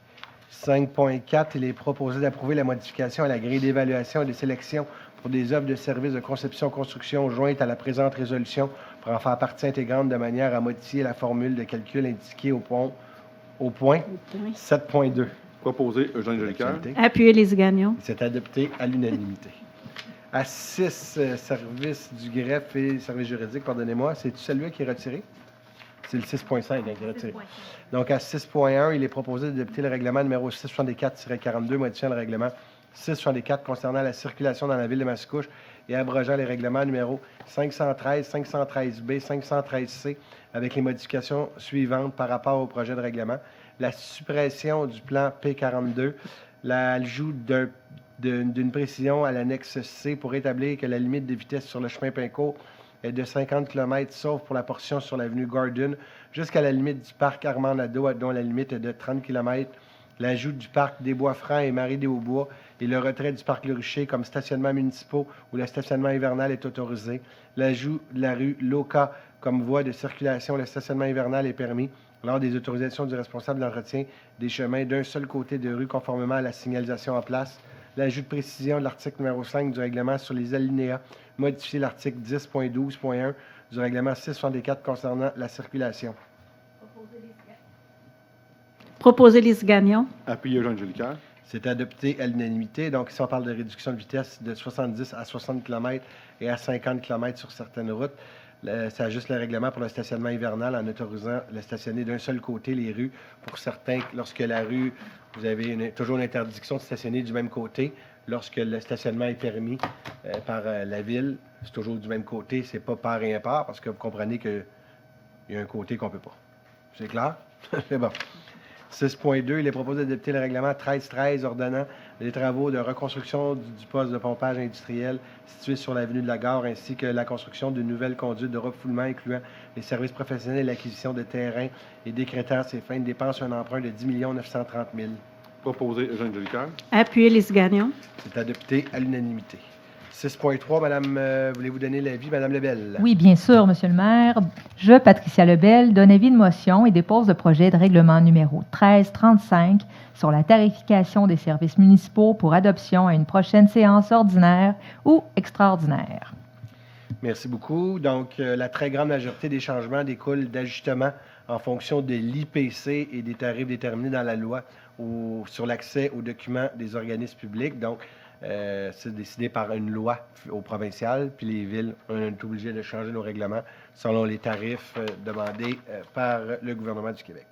5.4, il est proposé d'approuver la modification à la grille d'évaluation et de sélection pour des œuvres de services de conception-construction jointes à la présente résolution pour en faire partie intégrante de manière à modifier la formule de calcul indiquée au point 7.2. Proposé Eugène Jolicoeur. Appuyer les Gagnon. C'est adopté à l'unanimité. À 6, service du greffe et service juridique, pardonnez-moi, c'est-tu celui qui est retiré? C'est le 6.5 qui est retiré. Donc, à 6.1, il est proposé d'adopter le règlement numéro 664-42, modifiant le règlement 664 concernant la circulation dans la ville de Mascouche et abrogeant les règlements numéro 513, 513B, 513C avec les modifications suivantes par rapport au projet de règlement. La suppression du plan P42, l'ajout d'une précision à l'annexe C pour établir que la limite de vitesse sur le chemin Pincourt est de 50 km, sauf pour la portion sur l'avenue Gordon, jusqu'à la limite du parc Armand-Nadeau, dont la limite est de 30 km. L'ajout du parc des Bois-Francs et Marie des Hauts-Bois et le retrait du parc Le Rucher comme stationnement municipaux où le stationnement hivernal est autorisé. L'ajout de la rue Loca comme voie de circulation où le stationnement hivernal est permis lors des autorisations du responsable d'entretien des chemins d'un seul côté de rue conformément à la signalisation en place. L'ajout de précision de l'article numéro 5 du règlement sur les alinéas, modifier l'article 10.12.1 du règlement 664 concernant la circulation. Proposer Lise Gagnon. Appuyé Eugène Jolicoeur. C'est adopté à l'unanimité. Donc, ici, on parle de réduction de vitesse de 70 à 60 km et à 50 km sur certaines routes. Ça ajuste le règlement pour le stationnement hivernal en autorisant le stationner d'un seul côté les rues. Pour certains, lorsque la rue, vous avez toujours une interdiction de stationner du même côté. Lorsque le stationnement est permis par la ville, c'est toujours du même côté. C'est pas part et impair parce que vous comprenez qu'il y a un côté qu'on ne peut pas. C'est clair? C'est bon. 6.2, il est proposé d'adopter le règlement 1313 ordonnant les travaux de reconstruction du poste de pompage industriel situé sur l'avenue de la Gare ainsi que la construction d'une nouvelle conduite de refoulement incluant les services professionnels et l'acquisition de terrains et décrétant à ces fins de dépenses un emprunt de 10 930 000. Proposé Eugène Jolicoeur. Appuyer Lise Gagnon. C'est adopté à l'unanimité. 6.3, Madame, voulez-vous donner l'avis, Madame Lebel? Oui, bien sûr, Monsieur le maire. Je, Patricia Lebel, donne avis de motion et dépose le projet de règlement numéro 1335 sur la tarification des services municipaux pour adoption à une prochaine séance ordinaire ou extraordinaire. Merci beaucoup. Donc, la très grande majorité des changements découlent d'ajustements en fonction de l'IPC et des tarifs déterminés dans la loi sur l'accès aux documents des organismes publics. Donc, c'est décidé par une loi au provincial, puis les villes, on est obligé de changer nos règlements selon les tarifs demandés par le gouvernement du Québec.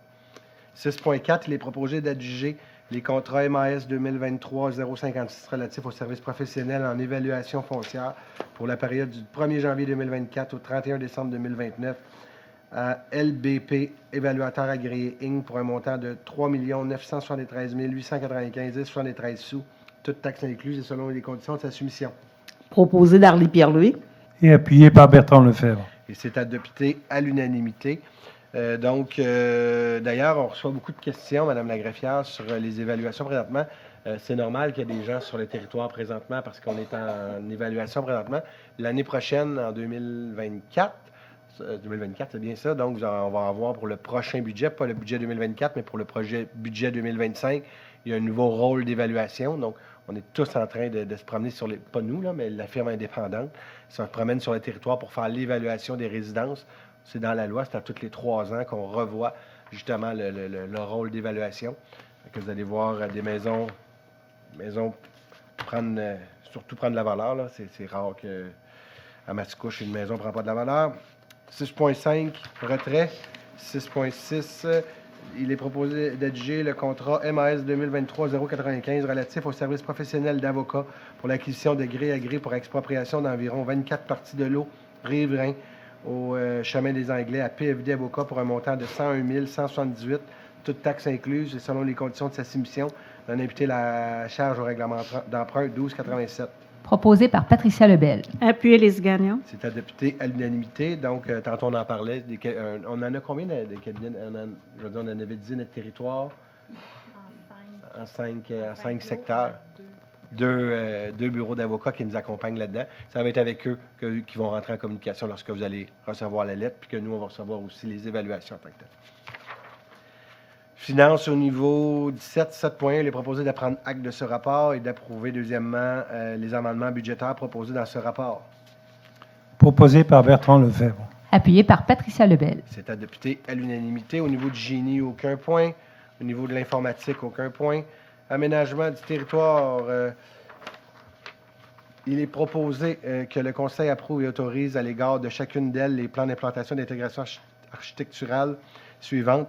6.4, il est proposé d'adjuger les contrats MAS 2023-056 relatifs aux services professionnels en évaluation foncière pour la période du 1er janvier 2024 au 31 décembre 2029 à LBP, évaluateur agréé Inc. pour un montant de 3 973 895,73 sous, toutes taxes incluses et selon les conditions de sa soumission. Proposé d'Arlie Pierre-Louis. Et appuyé par Bertrand Lefebvre. Et c'est adopté à l'unanimité. D'ailleurs, on reçoit beaucoup de questions, Mme la greffière, sur les évaluations présentement. C'est normal qu'il y ait des gens sur le territoire présentement parce qu'on est en évaluation présentement. L'année prochaine, en 2024, c'est bien ça, donc on va avoir pour le prochain budget, pas le budget 2024, mais pour le projet budget 2025, il y a un nouveau rôle d'évaluation. Donc, on est tous en train de se promener sur les... Pas nous, là, mais la firme indépendante. Se promène sur le territoire pour faire l'évaluation des résidences. C'est dans la loi, c'est à tous les 3 ans qu'on revoit justement le rôle d'évaluation. Que vous allez voir des maisons surtout prendre de la valeur. Là. C'est rare qu'à Mascouche, une maison ne prend pas de la valeur. 6,5, retrait. 6,6, il est proposé d'adjuger le contrat MAS 2023-095 relatif au service professionnel d'avocat pour l'acquisition de gré à gré pour expropriation d'environ 24 parties de l'eau riverains au chemin des Anglais à PFD Avocat pour un montant de 101 178, toutes taxes incluses et selon les conditions de sa soumission, d'en imputer la charge au règlement d'emprunt 1287. Proposé par Patricia Lebel. Appuyer les gagnants. C'est adopté à l'unanimité. Donc, tantôt, on en parlait. On en a combien de cabinets? On en avait 10 notre territoire. En 5 secteurs. Deux bureaux d'avocats qui nous accompagnent là-dedans. Ça va être avec eux qui vont rentrer en communication lorsque vous allez recevoir la lettre, puis que nous, on va recevoir aussi les évaluations en tant que telles. Finance au niveau 17, 7.1, il est proposé de prendre acte de ce rapport et d'approuver, deuxièmement, les amendements budgétaires proposés dans ce rapport. Proposé par Bertrand Lefebvre. Appuyé par Patricia Lebel. C'est adopté à l'unanimité. Au niveau du génie, aucun point. Au niveau de l'informatique, aucun point. Aménagement du territoire, il est proposé que le Conseil approuve et autorise à l'égard de chacune d'elles les plans d'implantation d'intégration architecturale suivantes.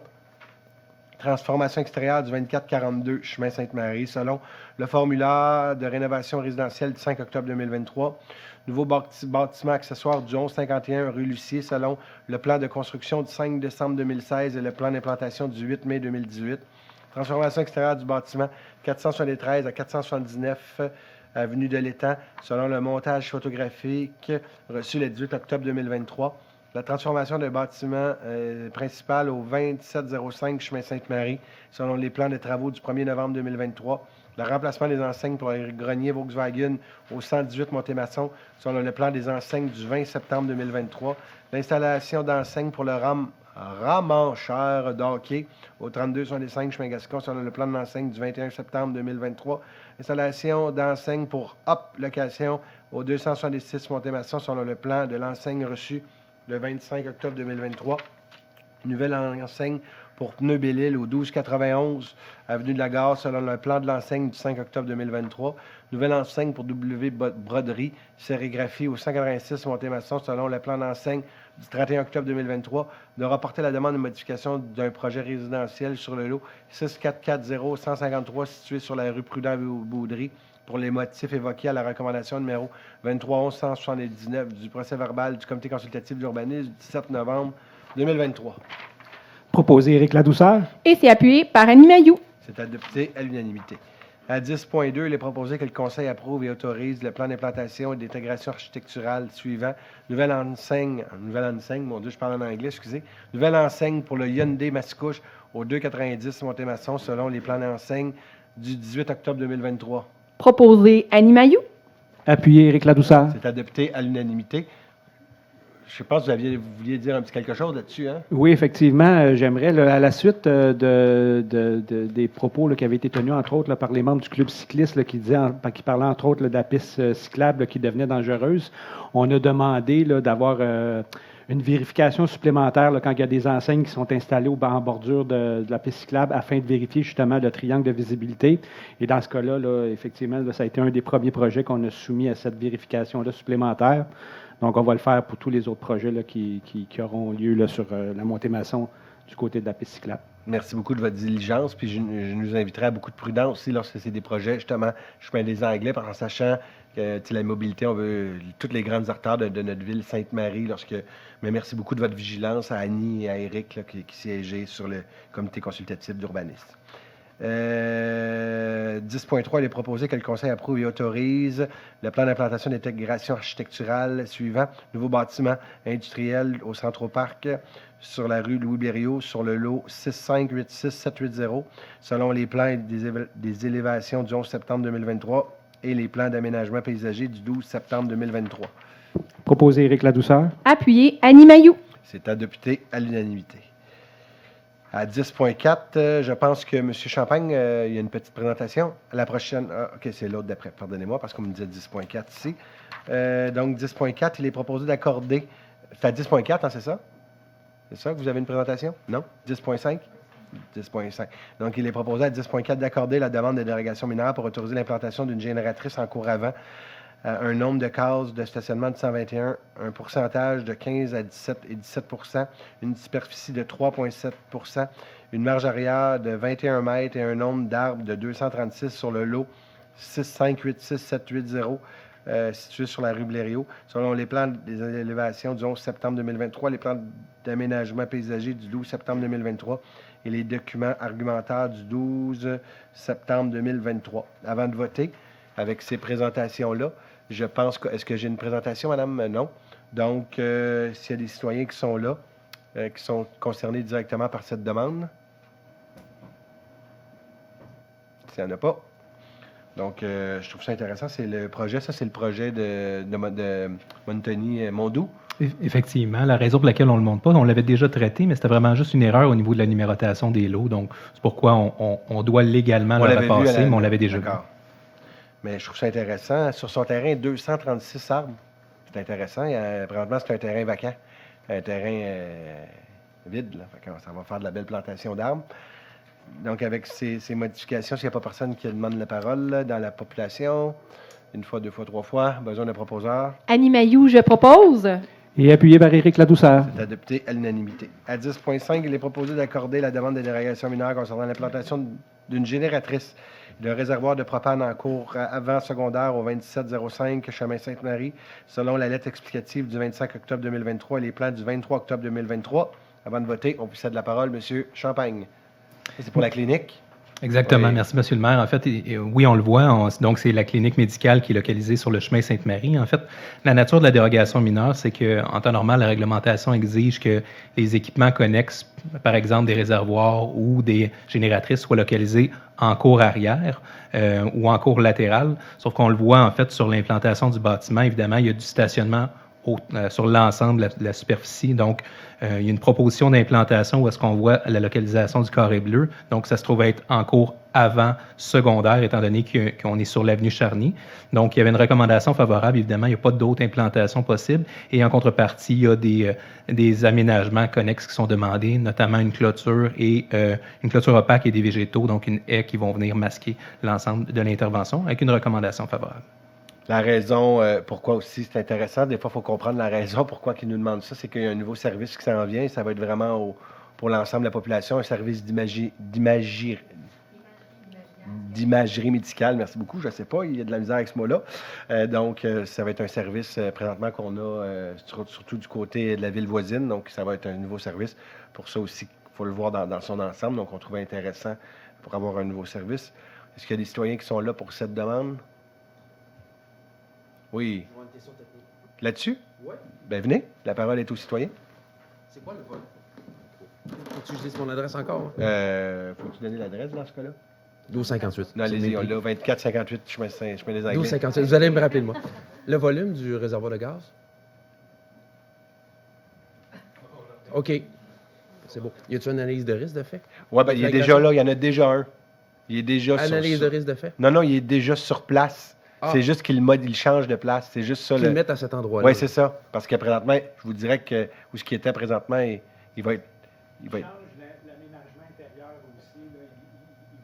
Transformation extérieure du 2442 chemin Sainte-Marie, selon le formulaire de rénovation résidentielle du 5 octobre 2023. Nouveau bâtiment accessoire du 1151 rue Lucier, selon le plan de construction du 5 décembre 2016 et le plan d'implantation du 8 mai 2018. Transformation extérieure du bâtiment 473 à 479 avenue de l'Étang, selon le montage photographique reçu le 18 octobre 2023. La transformation d'un bâtiment principal au 2705 chemin Sainte-Marie, selon les plans de travaux du 1er novembre 2023. Le remplacement des enseignes pour les greniers Volkswagen au 118 Montémasson, selon le plan des enseignes du 20 septembre 2023. L'installation d'enseignes pour le ramancheur d'hockey au 3265 chemin Gascon, selon le plan de l'enseigne du 21 septembre 2023. Installation d'enseignes pour Hop Location au 266 Montémasson, selon le plan de l'enseigne reçu le 25 octobre 2023. Nouvelle enseigne pour Pneus Belle-Île au 1291 avenue de la Gare, selon le plan de l'enseigne du 5 octobre 2023. Nouvelle enseigne pour W Broderie, sérigraphie au 186 Montémasson, selon le plan d'enseigne du 31 octobre 2023. De rapporter la demande de modification d'un projet résidentiel sur le lot 6440-153 situé sur la rue Prudent-Boudry pour les motifs évoqués à la recommandation numéro 23-11-179 du procès-verbal du comité consultatif d'urbanisme du 17 novembre 2023. Proposé Éric Ladouceur. Et c'est appuyé par Annie Mailloux. C'est adopté à l'unanimité. À 10.2, il est proposé que le Conseil approuve et autorise le plan d'implantation et d'intégration architecturale suivant. Nouvelle enseigne, mon Dieu, je parle en anglais, excusez. Nouvelle enseigne pour le Hyundai Mascouche au 290 Montémasson, selon les plans d'enseigne du 18 octobre 2023. Proposé Annie Mailloux. Appuyé Éric Ladouceur. C'est adopté à l'unanimité. Je pense que vous vouliez dire un petit quelque chose là-dessus, hein? Oui, effectivement. J'aimerais, à la suite des propos qui avaient été tenus, entre autres, par les membres du club cycliste qui parlaient, entre autres, de la piste cyclable qui devenait dangereuse, on a demandé d'avoir une vérification supplémentaire quand il y a des enseignes qui sont installées en bordure de la piste cyclable afin de vérifier justement le triangle de visibilité. Et dans ce cas-là, effectivement, ça a été un des premiers projets qu'on a soumis à cette vérification-là supplémentaire. Donc, on va le faire pour tous les autres projets qui auront lieu sur la Montémasson du côté de la piste cyclable. Merci beaucoup de votre diligence. Puis je nous inviterai à beaucoup de prudence aussi lorsque c'est des projets, justement, chemin des Anglais, en sachant que la mobilité, on veut toutes les grandes artères de notre ville, Sainte-Marie. Mais merci beaucoup de votre vigilance à Annie et à Éric qui siégeaient sur le comité consultatif d'urbanisme. 10.3, il est proposé que le Conseil approuve et autorise le plan d'implantation d'intégration architecturale suivant. Nouveau bâtiment industriel au Centroparc sur la rue Louis-Berriot sur le lot 6586780 selon les plans des élévations du 11 septembre 2023 et les plans d'aménagement paysager du 12 septembre 2023. Proposé Éric Ladouceur. Appuyé Annie Mailloux. C'est adopté à l'unanimité. À 10.4, je pense que M. Champagne, il y a une petite présentation. À la prochaine. OK, c'est l'autre d'après. Pardonnez-moi, parce qu'on me disait 10.4 ici. Donc, 10.4, il est proposé d'accorder. C'est à 10.4, hein, c'est ça? C'est ça que vous avez une présentation? Non? 10.5? 10.5. Donc, il est proposé à 10.4 d'accorder la demande de dérogation mineure pour autoriser l'implantation d'une génératrice en cours avant, un nombre de cases de stationnement de 121, un pourcentage de 15 à 17 et 17 une superficie de 3,7 une marge arrière de 21 mètres et un nombre d'arbres de 236 sur le lot 6586780 situé sur la rue Blériot. Selon les plans des élévations du 11 septembre 2023, les plans d'aménagement paysager du 12 septembre 2023 et les documents argumentaires du 12 septembre 2023. Avant de voter, avec ces présentations-là, je pense que... Est-ce que j'ai une présentation, madame? Non. Donc, s'il y a des citoyens qui sont là, qui sont concernés directement par cette demande? S'il n'y en a pas. Donc, je trouve ça intéressant. C'est le projet, ça, c'est le projet de Montagny-Mondou. Effectivement. La raison pour laquelle on ne le montre pas, on l'avait déjà traité, mais c'était vraiment juste une erreur au niveau de la numérotation des lots. Donc, c'est pourquoi on doit légalement le repasser, mais on l'avait déjà vu. Mais je trouve ça intéressant. Sur son terrain, 236 arbres. C'est intéressant. Présentement, c'est un terrain vacant. Un terrain vide. Là. Fait que ça va faire de la belle plantation d'arbres. Donc, avec ces modifications, s'il n'y a pas personne qui demande la parole là, dans la population, une fois, deux fois, trois fois, besoin d'un proposeur. Annie Mailloux, je propose. Et appuyé par Éric Ladouceur. C'est adopté à l'unanimité. À 10.5, il est proposé d'accorder la demande de dérogation mineure concernant l'implantation d'une génératrice de réservoir de propane en cours avant secondaire au 2705 chemin Sainte-Marie, selon la lettre explicative du 25 octobre 2023 et les plans du 23 octobre 2023. Avant de voter, on possède la parole, M. Champagne. C'est pour la clinique? Exactement. Oui. Merci, M. le maire. En fait, oui, on le voit. Donc, c'est la clinique médicale qui est localisée sur le chemin Sainte-Marie. En fait, la nature de la dérogation mineure, c'est qu'en temps normal, la réglementation exige que les équipements connexes, par exemple des réservoirs ou des génératrices, soient localisés en cour arrière ou en cour latérale. Sauf qu'on le voit, en fait, sur l'implantation du bâtiment. Évidemment, il y a du stationnement sur l'ensemble de la superficie. Donc, il y a une proposition d'implantation où est-ce qu'on voit la localisation du carré bleu. Donc, ça se trouve être en cours avant secondaire, étant donné qu'on est sur l'avenue Charny. Donc, il y avait une recommandation favorable. Évidemment, il n'y a pas d'autres implantations possibles. Et en contrepartie, il y a des aménagements connexes qui sont demandés, notamment une clôture opaque et des végétaux, donc une haie qui vont venir masquer l'ensemble de l'intervention avec une recommandation favorable. La raison pourquoi aussi c'est intéressant, des fois, il faut comprendre la raison pourquoi ils nous demandent ça, c'est qu'il y a un nouveau service qui s'en vient. Ça va être vraiment pour l'ensemble de la population, un service d'imagerie médicale. Merci beaucoup. Je ne sais pas, il y a de la misère avec ce mot-là. Donc, ça va être un service présentement qu'on a surtout du côté de la ville voisine. Donc, ça va être un nouveau service. Pour ça aussi, il faut le voir dans son ensemble. Donc, on trouvait intéressant pour avoir un nouveau service. Est-ce qu'il y a des citoyens qui sont là pour cette demande? Oui. Là-dessus? Oui. Bien, venez. La parole est aux citoyens. C'est quoi le vol? Faut-tu que je dise mon adresse encore? Faut-tu donner l'adresse dans ce cas-là? 1258. Non, allez-y, on l'a. 2458, je mets les Anglais. 1258. Vous allez me rappeler de moi. Le volume du réservoir de gaz? OK. C'est beau. Y a-t-il une analyse de risque de fait? Oui, bien, il est déjà là. Il y en a déjà un. Il est déjà analyse de risque de fait? Non, il est déjà sur place. Ah. C'est juste qu'il change de place. C'est juste ça. Qu'ils le mettent à cet endroit-là. Oui, c'est ça. Parce que présentement, je vous dirais que où ce qui était présentement, il va être. L'aménagement intérieur aussi.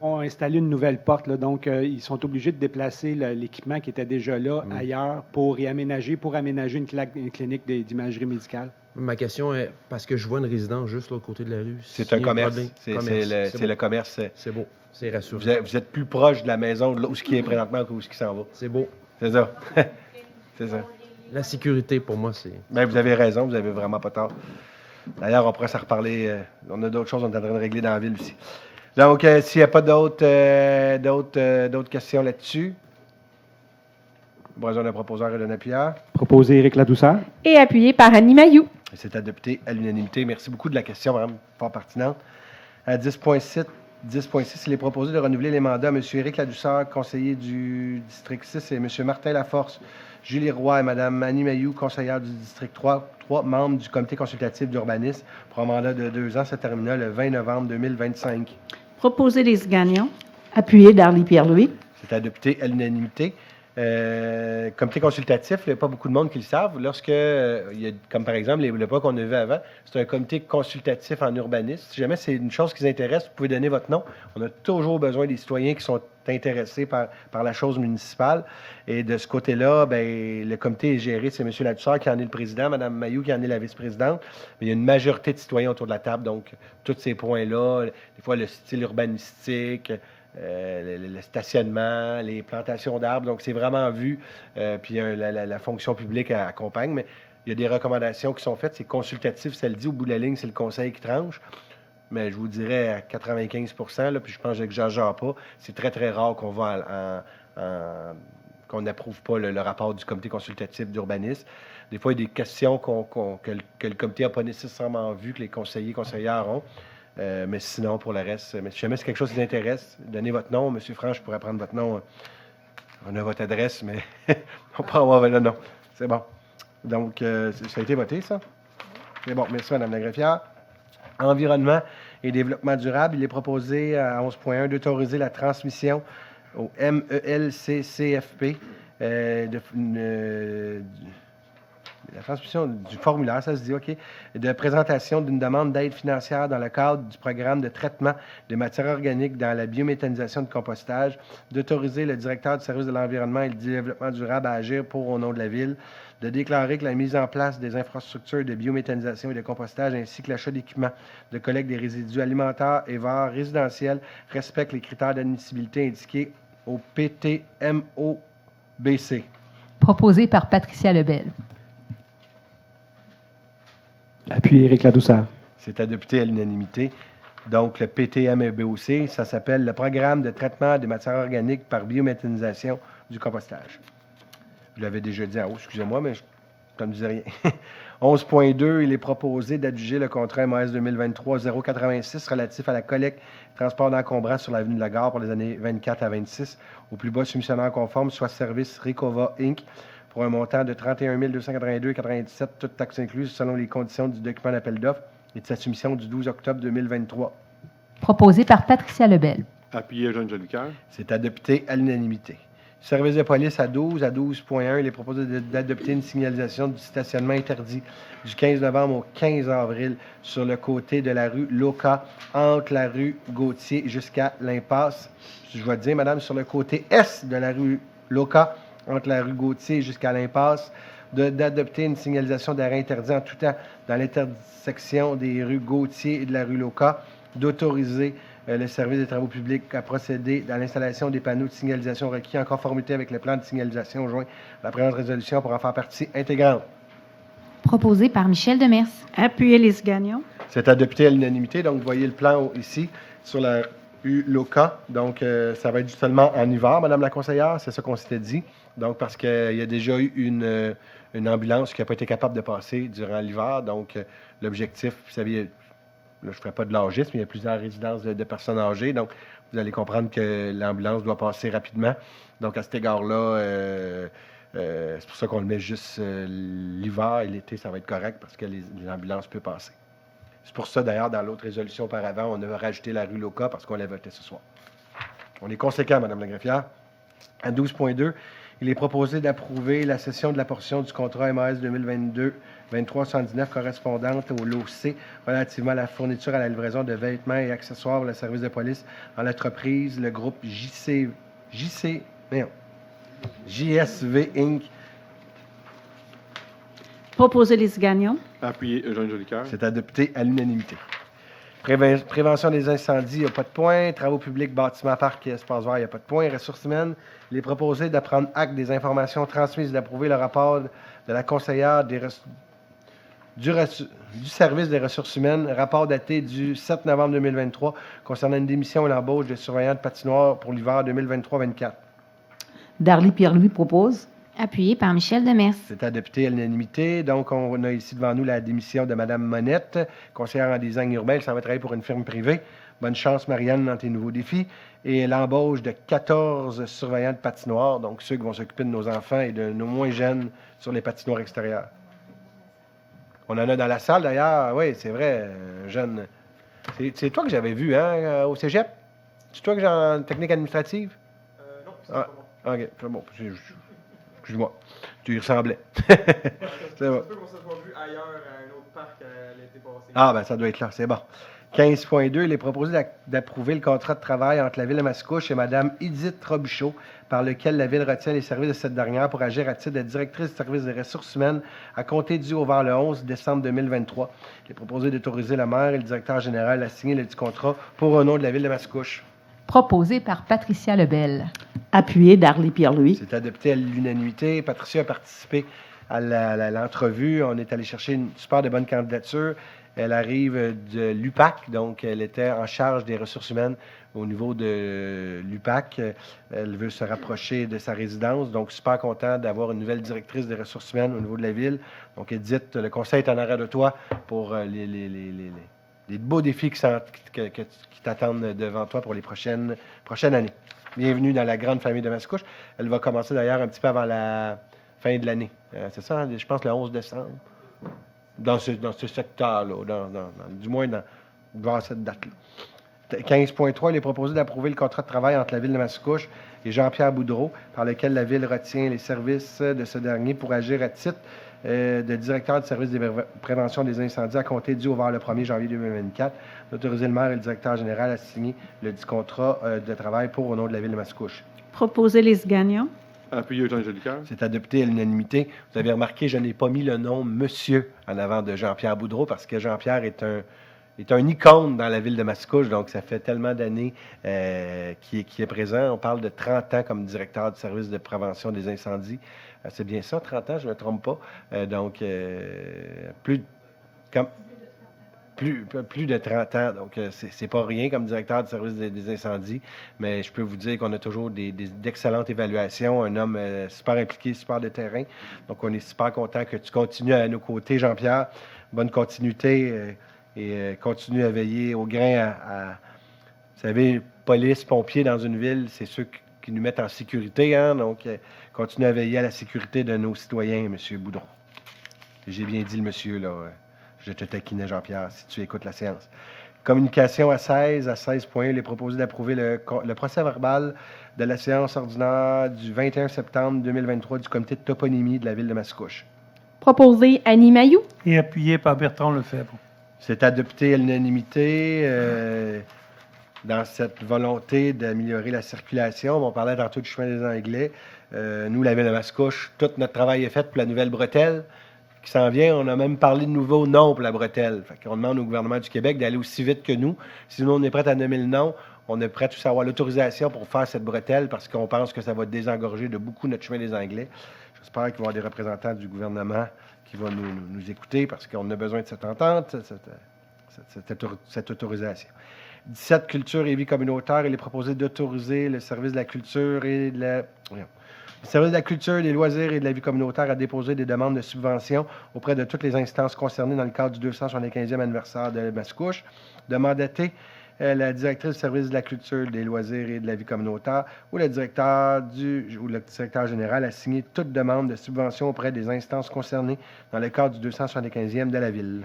Ils vont installer une nouvelle porte. Là, donc, ils sont obligés de déplacer l'équipement qui était déjà là ailleurs pour aménager une clinique d'imagerie médicale. Ma question est, parce que je vois une résidence juste de l'autre côté de la rue. C'est un commerce. C'est le commerce. C'est beau. C'est rassurant. Vous êtes plus proche de la maison, où ce qui est présentement, que où ce qui s'en va. C'est beau. C'est ça. C'est ça. La sécurité, pour moi, c'est... Bien, vous avez raison, vous avez vraiment pas tort. D'ailleurs, on pourrait s'en reparler. On a d'autres choses, on est en train de régler dans la ville aussi. Donc, s'il n'y a pas d'autres questions là-dessus, besoin d'un proposeur et d'un appuyeur. Proposé Éric Ladouceur. Et appuyé par Annie Mailloux. C'est adopté à l'unanimité. Merci beaucoup de la question, vraiment fort pertinente. À 10.6, il est proposé de renouveler les mandats à M. Éric Ladouceur, conseiller du district 6, et M. Martin Laforce, Julie Roy et Mme Annie Mailloux, conseillère du district 3, membres du comité consultatif d'urbanisme, pour un mandat de 2 ans, se terminant le 20 novembre 2025. Proposé des Gagnon. Appuyé d'Arlie Pierre-Louis. C'est adopté à l'unanimité. Comité consultatif, il n'y a pas beaucoup de monde qui le savent. Lorsque, il y a, comme par exemple le pas qu'on a vu avant, c'est un comité consultatif en urbanisme. Si jamais c'est une chose qui vous intéresse, vous pouvez donner votre nom. On a toujours besoin des citoyens qui sont intéressés par la chose municipale. Et de ce côté-là, ben, le comité est géré, c'est M. Ladouceur qui en est le président, Mme Mailloux qui en est la vice-présidente. Mais il y a une majorité de citoyens autour de la table, donc tous ces points-là, des fois le style urbanistique, le stationnement, les plantations d'arbres. Donc, c'est vraiment vu. Puis la fonction publique accompagne. Mais il y a des recommandations qui sont faites. C'est consultatif, ça le dit. Au bout de la ligne, c'est le conseil qui tranche. Mais je vous dirais à 95 là, puis je pense que j'exagère pas. C'est très, très rare qu'on va qu'on n'approuve pas le rapport du comité consultatif d'urbanisme. Des fois, il y a des questions que le comité n'a pas nécessairement vu, que les conseillères ont. Mais sinon, pour le reste, mais si jamais c'est quelque chose qui vous intéresse, donnez votre nom. Monsieur Franck, je pourrais prendre votre nom. On a votre adresse, mais on peut avoir le nom. C'est bon. Donc, ça a été voté, ça? C'est bon. Merci, Mme la greffière. Environnement et développement durable, il est proposé à 11.1 d'autoriser la transmission au MELCCFP la transmission du formulaire, ça se dit, OK, de présentation d'une demande d'aide financière dans le cadre du programme de traitement des matières organiques dans la biométhanisation de compostage, d'autoriser le directeur du service de l'environnement et du développement durable à agir au nom de la Ville, de déclarer que la mise en place des infrastructures de biométhanisation et de compostage ainsi que l'achat d'équipements de collecte des résidus alimentaires et verts résidentiels respectent les critères d'admissibilité indiqués au PTMOBC. Proposé par Patricia Lebel. Appuyé Éric Ladouceur. C'est adopté à l'unanimité. Donc, le PTMOBC, ça s'appelle le Programme de traitement des matières organiques par biométhanisation du compostage. Je l'avais déjà dit en haut, excusez-moi, mais ça ne me disait rien. 11.2, il est proposé d'adjuger le contrat MAS 2023-086 relatif à la collecte et transport d'encombrants sur l'avenue de la Gare pour les années 24 à 26 au plus bas soumissionnaire conforme, soit Service Ricova Inc., pour un montant de 31 282,97 toutes taxes incluses selon les conditions du document d'appel d'offres et de sa soumission du 12 octobre 2023. Proposé par Patricia Lebel. Appuyé Jean Jolicoeur. C'est adopté à l'unanimité. Service de police à 12, à 12.1, il est proposé d'adopter une signalisation du stationnement interdit du 15 novembre au 15 avril sur le côté de la rue Loca, entre la rue Gauthier jusqu'à l'impasse. Je vais te dire, madame, sur le côté est de la rue Loca, entre la rue Gauthier jusqu'à l'impasse, d'adopter une signalisation d'arrêt interdit en tout temps dans l'intersection des rues Gauthier et de la rue Loca, d'autoriser le service des travaux publics à procéder dans l'installation des panneaux de signalisation requis en conformité avec le plan de signalisation joint à la présente résolution pour en faire partie intégrante. Proposé par Michel Demers. Appuyez les Gagnon. C'est adopté à l'unanimité. Donc, vous voyez le plan ici sur la rue Loca. Donc, ça va être seulement en hiver, Madame la conseillère. C'est ça qu'on s'était dit. Donc, parce qu'il y a déjà eu une ambulance qui n'a pas été capable de passer durant l'hiver. Donc, l'objectif, vous savez, là, je ne ferai pas de l'âgisme, mais il y a plusieurs résidences de personnes âgées. Donc, vous allez comprendre que l'ambulance doit passer rapidement. Donc, à cet égard-là, c'est pour ça qu'on le met juste l'hiver et l'été, ça va être correct parce que l'ambulance peut passer. C'est pour ça, d'ailleurs, dans l'autre résolution auparavant, on a rajouté la rue Loca parce qu'on l'a voté ce soir. On est conséquent, Mme la greffière. À 12.2, il est proposé d'approuver la cession de la portion du contrat MAS 2022-2379 correspondante au lot C relativement à la fourniture à la livraison de vêtements et accessoires pour le service de police en l'entreprise, le groupe JSV Inc. Proposer les Gagnon. Appuyé Jean Jolicoeur. C'est adopté à l'unanimité. Prévention des incendies, il n'y a pas de point. Travaux publics, bâtiments, parcs et espaces verts, il n'y a pas de point. Ressources humaines, il est proposé de prendre acte des informations transmises et d'approuver le rapport de la conseillère du service des ressources humaines, rapport daté du 7 novembre 2023 concernant une démission et l'embauche de surveillants de patinoire pour l'hiver 2023-24. Darly Pierre-Louis propose. Appuyé par Michel Demers. C'est adopté à l'unanimité. Donc, on a ici devant nous la démission de Mme Monette, conseillère en design urbain. Elle s'en va travailler pour une firme privée. Bonne chance, Marianne, dans tes nouveaux défis. Et l'embauche de 14 surveillants de patinoires, donc ceux qui vont s'occuper de nos enfants et de nos moins jeunes sur les patinoires extérieures. On en a dans la salle, d'ailleurs. Oui, c'est vrai, jeune. C'est toi que j'avais vu, hein, au cégep? C'est toi que j'ai en technique administrative? Non, c'est pas OK, c'est bon. Excuse-moi. Tu y ressemblais. C'est bon. qu'on se soit vu ailleurs à un autre parc l'été passé. Ah, ben ça doit être là, c'est bon. 15.2, il est proposé d'approuver le contrat de travail entre la Ville de Mascouche et Mme Edith Robichaud, par lequel la Ville retient les services de cette dernière pour agir à titre de directrice du service des ressources humaines à compter du vers le 11 décembre 2023. Il est proposé d'autoriser le maire et le directeur général à signer le dit contrat pour au nom de la Ville de Mascouche. Proposé par Patricia Lebel. Appuyé Darly Pierre-Louis. C'est adopté à l'unanimité. Patricia a participé à l'entrevue. On est allé chercher une super de bonne candidature. Elle arrive de l'UPAC, donc elle était en charge des ressources humaines au niveau de l'UPAC. Elle veut se rapprocher de sa résidence, donc super content d'avoir une nouvelle directrice des ressources humaines au niveau de la ville. Donc Edith, le conseil est en arrière de toi pour les beaux défis qui t'attendent devant toi pour les prochaines années. Bienvenue dans la grande famille de Mascouche. Elle va commencer d'ailleurs un petit peu avant la fin de l'année. C'est ça, hein? Je pense le 11 décembre. Dans ce secteur-là, du moins vers cette date-là. 15.3, il est proposé d'approuver le contrat de travail entre la Ville de Mascouche et Jean-Pierre Boudreau, par lequel la Ville retient les services de ce dernier pour agir à titre de directeur du service de prévention des incendies à compter du vers le 1er janvier 2024, d'autoriser le maire et le directeur général à signer le dit contrat de travail pour au nom de la Ville de Mascouche. Proposer Lise Gagnon. Appuyé Eugène Jolicoeur. C'est adopté à l'unanimité. Vous avez remarqué, je n'ai pas mis le nom Monsieur en avant de Jean-Pierre Boudreau parce que Jean-Pierre est un icône dans la ville de Mascouche, donc ça fait tellement d'années qu'il est présent. On parle de 30 ans comme directeur du service de prévention des incendies. C'est bien ça, 30 ans, je ne me trompe pas. Plus de 30 ans, donc c'est pas rien comme directeur du service des incendies, mais je peux vous dire qu'on a toujours d'excellentes évaluations, un homme super impliqué, super de terrain, donc on est super content que tu continues à nos côtés, Jean-Pierre. Bonne continuité et continue à veiller au grain vous savez, police, pompiers dans une ville, c'est ceux qui nous mettent en sécurité, hein, donc continue à veiller à la sécurité de nos citoyens, M. Boudreau. J'ai bien dit le monsieur, là. Je te taquinais, Jean-Pierre, si tu écoutes la séance. Communication à 16 points. Il est proposé d'approuver le procès-verbal de la séance ordinaire du 21 septembre 2023 du comité de toponymie de la ville de Mascouche. Proposé Annie Mailloux. Et appuyé par Bertrand Lefebvre. C'est adopté à l'unanimité dans cette volonté d'améliorer la circulation. On parlait tantôt du chemin des Anglais. Nous, la ville de Mascouche, tout notre travail est fait pour la nouvelle bretelle qui s'en vient. On a même parlé de nouveaux noms pour la bretelle. Fait qu'on demande au gouvernement du Québec d'aller aussi vite que nous. Si nous, on est prêt à nommer le nom, on est prêt à avoir l'autorisation pour faire cette bretelle parce qu'on pense que ça va désengorger de beaucoup notre chemin des Anglais. J'espère qu'il va y avoir des représentants du gouvernement qui vont nous écouter parce qu'on a besoin de cette entente, cette autorisation. 17, culture et vie communautaire. Il est proposé d'autoriser le service de la culture et de la... Le service de la culture, des loisirs et de la vie communautaire a déposé des demandes de subvention auprès de toutes les instances concernées dans le cadre du 275e anniversaire de Mascouche, de mandater la directrice du service de la culture, des loisirs et de la vie communautaire ou le directeur général a signé toute demande de subvention auprès des instances concernées dans le cadre du 275e de la ville.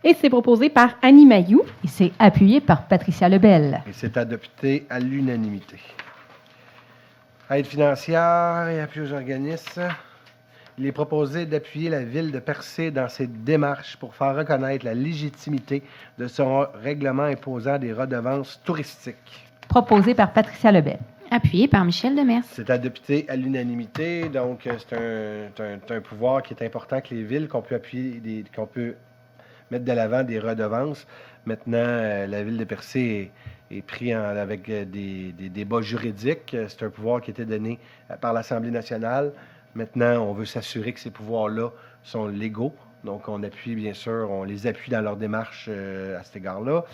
Et c'est proposé par Annie Mailloux. Et c'est appuyé par Patricia Lebel. Et c'est adopté à l'unanimité. Aide financière et appui aux organismes. Il est proposé d'appuyer la Ville de Percé dans ses démarches pour faire reconnaître la légitimité de son règlement imposant des redevances touristiques. Proposé par Patricia Lebel. Appuyé par Michel Demers. C'est adopté à l'unanimité, donc c'est un pouvoir qui est important que les villes, qu'on peut appuyer, qu'on peut mettre de l'avant des redevances. Maintenant, la Ville de Percé est pris avec des débats juridiques. C'est un pouvoir qui était donné par l'Assemblée nationale. Maintenant, on veut s'assurer que ces pouvoirs-là sont légaux. Donc, on les appuie dans leur démarche à cet égard-là.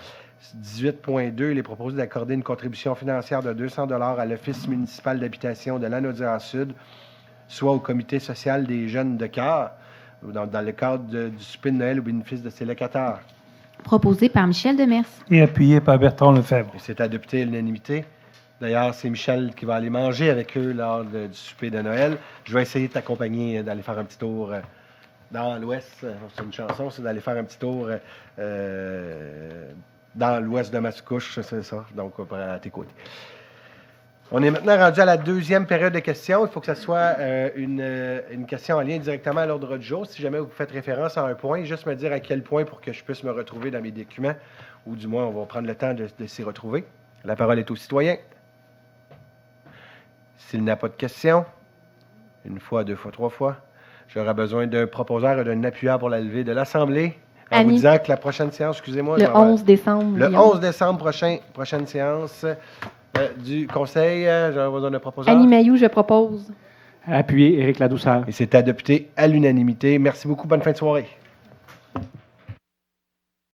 18.2, il est proposé d'accorder une contribution financière de 200 $ à l'Office municipal d'habitation de Lanaudière-Sud, soit au Comité social des jeunes de cœur, dans le cadre du souper de Noël au bénéfice de ses locataires. Proposé par Michel Demers. Et appuyé par Bertrand Lefebvre. Et c'est adopté à l'unanimité. D'ailleurs, c'est Michel qui va aller manger avec eux lors du souper de Noël. Je vais essayer de t'accompagner, d'aller faire un petit tour dans l'ouest. C'est une chanson, c'est d'aller faire un petit tour dans l'ouest de Mascouche, c'est ça. Donc, à tes côtés. On est maintenant rendu à la deuxième période de questions. Il faut que ce soit une question en lien directement à l'ordre du jour. Si jamais vous faites référence à un point, juste me dire à quel point pour que je puisse me retrouver dans mes documents, ou du moins, on va prendre le temps de s'y retrouver. La parole est au citoyen. S'il n'a pas de questions, une fois, deux fois, trois fois, j'aurai besoin d'un proposeur et d'un appuyeur pour la levée de l'Assemblée. En vous disant que la prochaine séance, excusez-moi. Le 11 décembre. Le 11 décembre prochaine séance du Conseil. J'aurai besoin d'un proposeur. Annie Mailloux, je propose. Appuyer Éric Ladouceur. Et c'est adopté à l'unanimité. Merci beaucoup. Bonne fin de soirée.